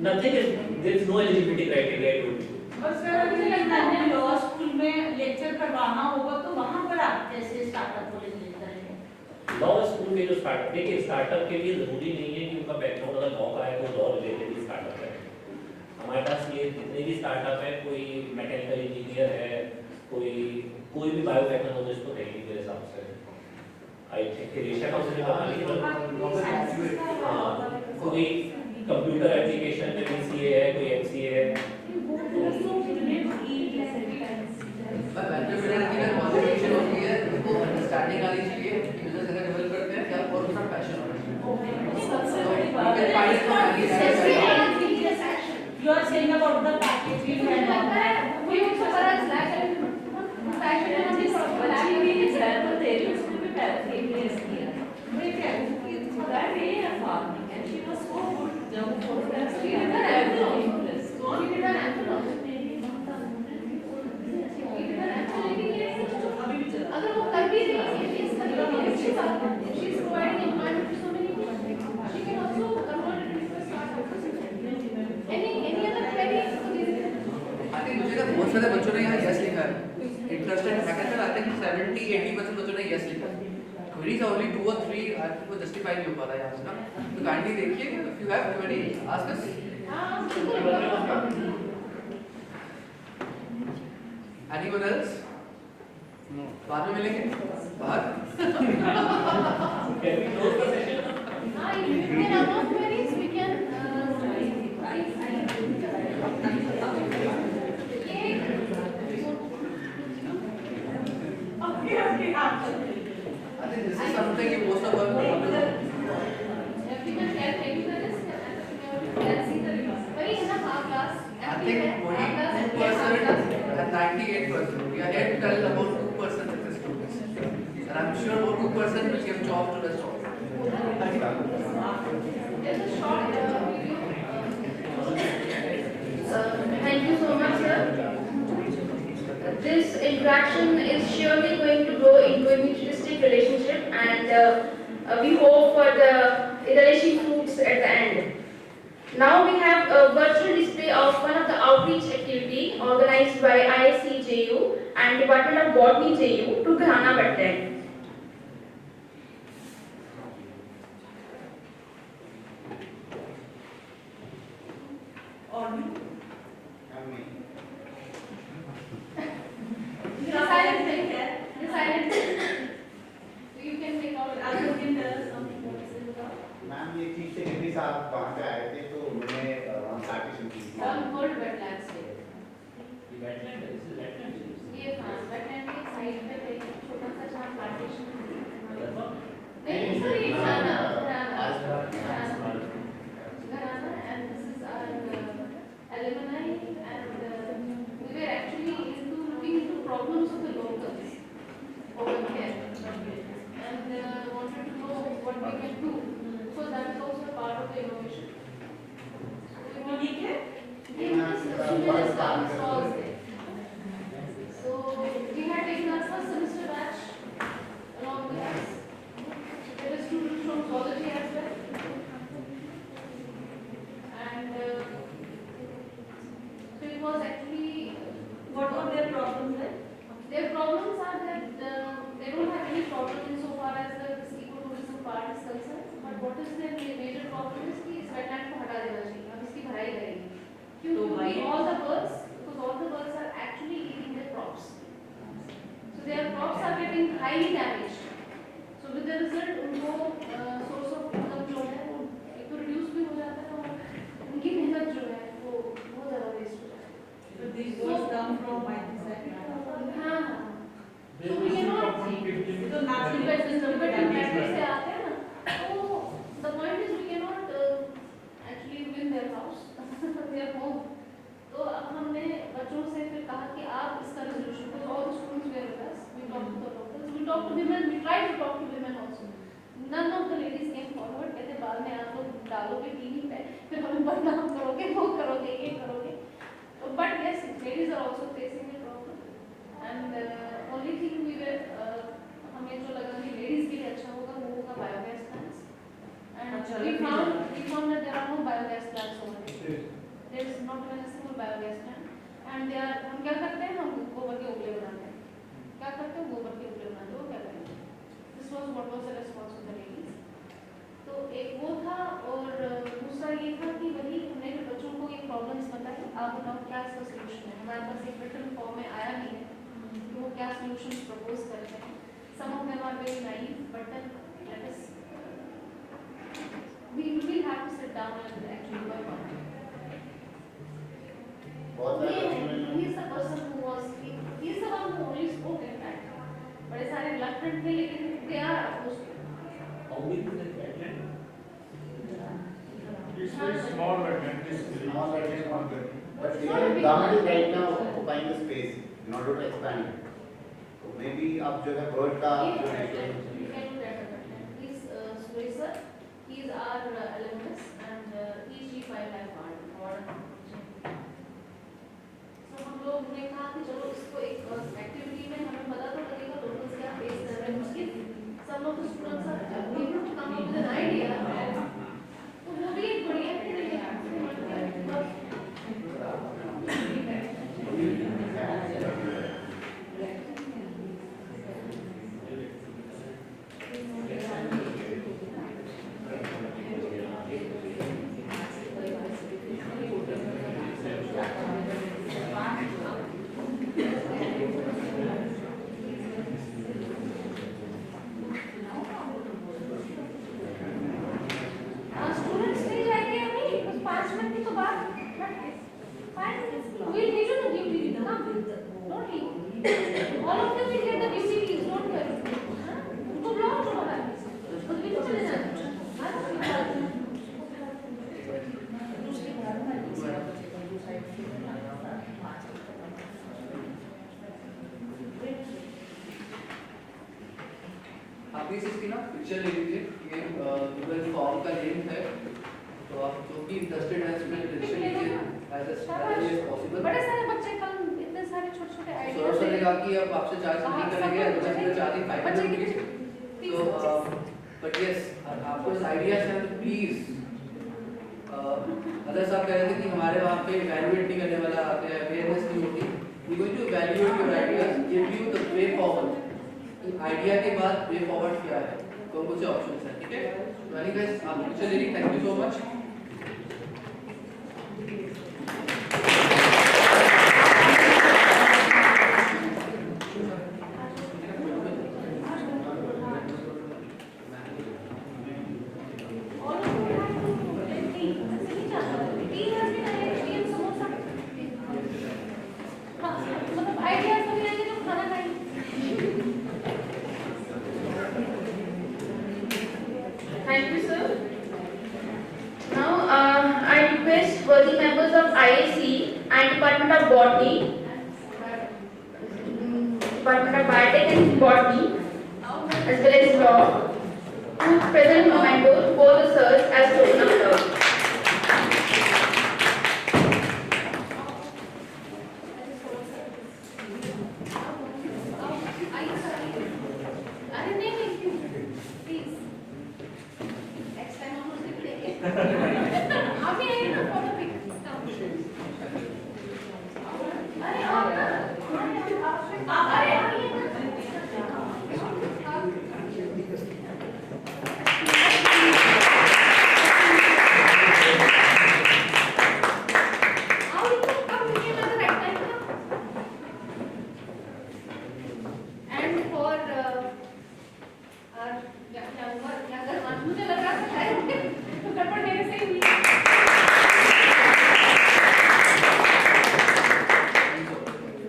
Speaker 6: Nothing is, there is no eligibility criteria. I told you.
Speaker 10: और sir मुझे लगता है law school में lecture करवाना होगा तो वहाँ पर आप कैसे स्टार्टअप को लेकर करेंगे?
Speaker 6: लॉ स्कूल में जो स्टार्टअप, देखिए स्टार्टअप के लिए जरूरी नहीं है कि उनका बैकग्राउंड अगर लॉ का है तो लॉ रिलेटेड ही स्टार्टअप है. हमारे पास ये जितने भी स्टार्टअप है, कोई मैकेनिकल इंजीनियर है, कोई भी बायोटेक्नोलॉजिस्ट तो है नहीं मेरे हिसाब से. आई थिंक रेशा का उसने बता दिया. कोई कंप्यूटर एप्लीकेशन में BCA है, कोई MCA है.
Speaker 3: क्वालिफिकेशन होती है, उनको अंडरस्टैंडिंग आनी चाहिए कि बिजनेस अगर डेवलप करते हैं क्या और उसका पैशन होना चाहिए.
Speaker 10: You are saying about the packaging
Speaker 2: मुझे
Speaker 10: and
Speaker 2: लगता है कोई उसको बड़ा slack है, fashion में भी
Speaker 8: बच्ची भी एग्जाम्पल दे रही हूँ, उसने भी KPS किया.
Speaker 10: मैं कह रही हूँ कि
Speaker 8: That day at farming and she was so good. जब photographs
Speaker 2: She did an anthology. She did an anthology. अगर वो कर भी रही है, KPS कर भी रही है, अच्छी बात है. She is providing employment to so many people. She can also convert it into a startup. Any other queries?
Speaker 3: I think मुझे ना बहुत सारे बच्चों ने यहाँ यस लिखा है. Interested हैकेथन, I think 70-80% बच्चों ने यस लिखा है. Queries are only 2 or 3, I think वो justify नहीं हो पा रहा है यहाँ से ना. तो kindly देखिए, if you have query, ask us. Anyone else? No. बाद में मिलेंगे. बाहर.
Speaker 6: Can we close the session?
Speaker 2: If there are no queries, we can.
Speaker 3: I think this is something you most of us want to do.
Speaker 2: Everyone can take the risk and see the results. Very enough our class.
Speaker 3: I think only 2% and 98%. We are here to tell about 2% success stories. And I'm sure more 2% will give job to the rest of us.
Speaker 2: There's a short video. Thank you so much, sir. This interaction is surely going to grow into a mutualistic relationship, and we hope for the iteration fruits at the end. Now we have a virtual display of one of the outreach activity organized by IIC JU and Department of Botany JU to Ghana wetland.
Speaker 9: Or you?
Speaker 2: Silent thing here. Silent. You can take out.
Speaker 9: As you can tell us something what is it about?
Speaker 7: Ma'am ये चीज secretary साहब वहाँ पे आए थे तो उन्होंने partition की थी।
Speaker 1: Some cold wetlands है।
Speaker 6: वेटलैंड है, इसे वेटलैंड है।
Speaker 1: ये हाँ, wetland के साइड पे एक छोटा सा जहाँ plantation है। नहीं सर ये घराना and this is our alumni and we were actually looking into problems of the locals over here and wanted to know what we can do. So that is also part of the innovation.
Speaker 9: तो ये क्या?
Speaker 1: So we had taken our first semester batch along with us. There were students from zoology as well. And so it was actually,
Speaker 9: What were their problems then?
Speaker 1: their problems are that they don't have any problem insofar as the ecotourism part is concerned. But what is their major problem is कि इस wetland को हटा देना चाहिए, अब इसकी भराई करेंगे. क्योंकि all the birds, because all the birds are actually eating their crops. So their crops are getting highly damaged. So with the result उनको source of income जो है वो एक तो reduce भी हो जाता है और उनकी मेहनत जो है वो बहुत ज़्यादा waste हो जाती है.
Speaker 9: So these words come from my side.
Speaker 1: हाँ हाँ. So we cannot
Speaker 9: So naturally
Speaker 1: but
Speaker 9: system
Speaker 1: but
Speaker 9: damage
Speaker 1: practice
Speaker 9: है.
Speaker 1: से आते हैं ना. तो the point is we cannot actually win their house, their home. तो अब हमने बच्चों से फिर कहा कि आप इसका resolution, because all the students were with us, we talked to the locals, we talked to women, we tried to talk to women also. None of the ladies came forward. कहते बाद में आप लोग डालोगे टीवी पे, फिर हमें बदनाम करोगे, वो करोगे, ये करोगे. But yes, ladies are also facing a problem. And only thing we were हमें जो लगा कि ladies के लिए अच्छा होगा वो होगा biogas plants. And we found that there are no biogas plants over there. There is not even a single biogas plant. And they are, हम क्या करते हैं, हम गोबर के उपले बनाते हैं. क्या करते हैं, गोबर के उपले बनाते हैं, वो क्या करेंगे? This was what was the response of the ladies. तो एक वो था और दूसरा ये था कि वही हमने जो बच्चों को ये प्रॉब्लम्स बताए, आप बताओ क्या इसका सोल्यूशन है. हमारे पास एक रिटन फॉर्म में आया नहीं है कि वो क्या सोल्यूशन प्रपोज करते हैं. Some of them are very naive, but then let us we will have to sit down and actually work on it. He is the person who was he is the one who only spoke in fact. बड़े सारे reluctant थे लेकिन they are opposed to it.
Speaker 6: How big is that wetland?
Speaker 4: It's very small wetland, it's
Speaker 7: Small wetland, not good. But
Speaker 1: It's not a
Speaker 7: the
Speaker 1: big
Speaker 7: government is
Speaker 1: one.
Speaker 7: right now occupying the space in order to expand it. So maybe आप जो है bird का जो है
Speaker 1: We can do that. He is Suresh sir. He is our alumnus and he is G5 warden. So हम लोग ने कहा कि चलो इसको एक एक्टिविटी में हमें पता तो लगेगा लोकल्स क्या फेस कर रहे हैं उसके. Some of the students are able to come up with an idea. तो वो भी एक बढ़िया एक्टिविटी है. Students नहीं जाएंगे अभी बस 5 मिनट की तो बात. Fine. We need to do duty. Don't leave. All of them will get the duty leaves. Don't worry. उनको बुलाओ जो बाहर. खुद भी तो चले जाना.
Speaker 3: आप प्लीज इसकी ना पिक्चर ले लीजिए. ये गूगल फॉर्म का लिंक है, तो आप जो भी इंटरेस्टेड है इसमें रजिस्टर कीजिए. as early as possible.
Speaker 10: बड़े सारे बच्चे कल इतने सारे छोटे-छोटे
Speaker 3: सौरभ
Speaker 10: आइडियाज
Speaker 3: सर ने कहा कि अब आपसे चार्ज नहीं करेंगे, अदरवाइज मैं चार्जिंग 500 रुपीज। तो बट यस, आपको इस आइडियाज हैं तो प्लीज अदर साहब कह रहे थे कि हमारे वहाँ पे इवैल्यूएट नहीं करने वाला आते हैं, अवेयरनेस नहीं होती। We going to evaluate your ideas, give you the way forward. Idea के बाद वे फॉरवर्ड क्या है, कौन कौन से ऑप्शंस हैं, ठीक है? तो एनीवेज, चलिए, thank you so much.
Speaker 2: Thank you, sir. Now, I request worthy members of IIC and Department of Botany, Department of Biotech and Botany, as well as Law, to present memento for the sirs as token of love.
Speaker 10: अरे नहीं please next time हम उससे लेंगे आप ही आइए ना photo pick अरे आप अरे आइए ना And for younger ones, मुझे लग रहा था शायद तो गड़बड़ मेरे से ही हुई।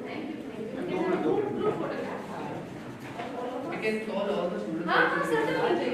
Speaker 10: Thank you. Group photograph.
Speaker 3: We can call all the students.
Speaker 10: हाँ, certainly.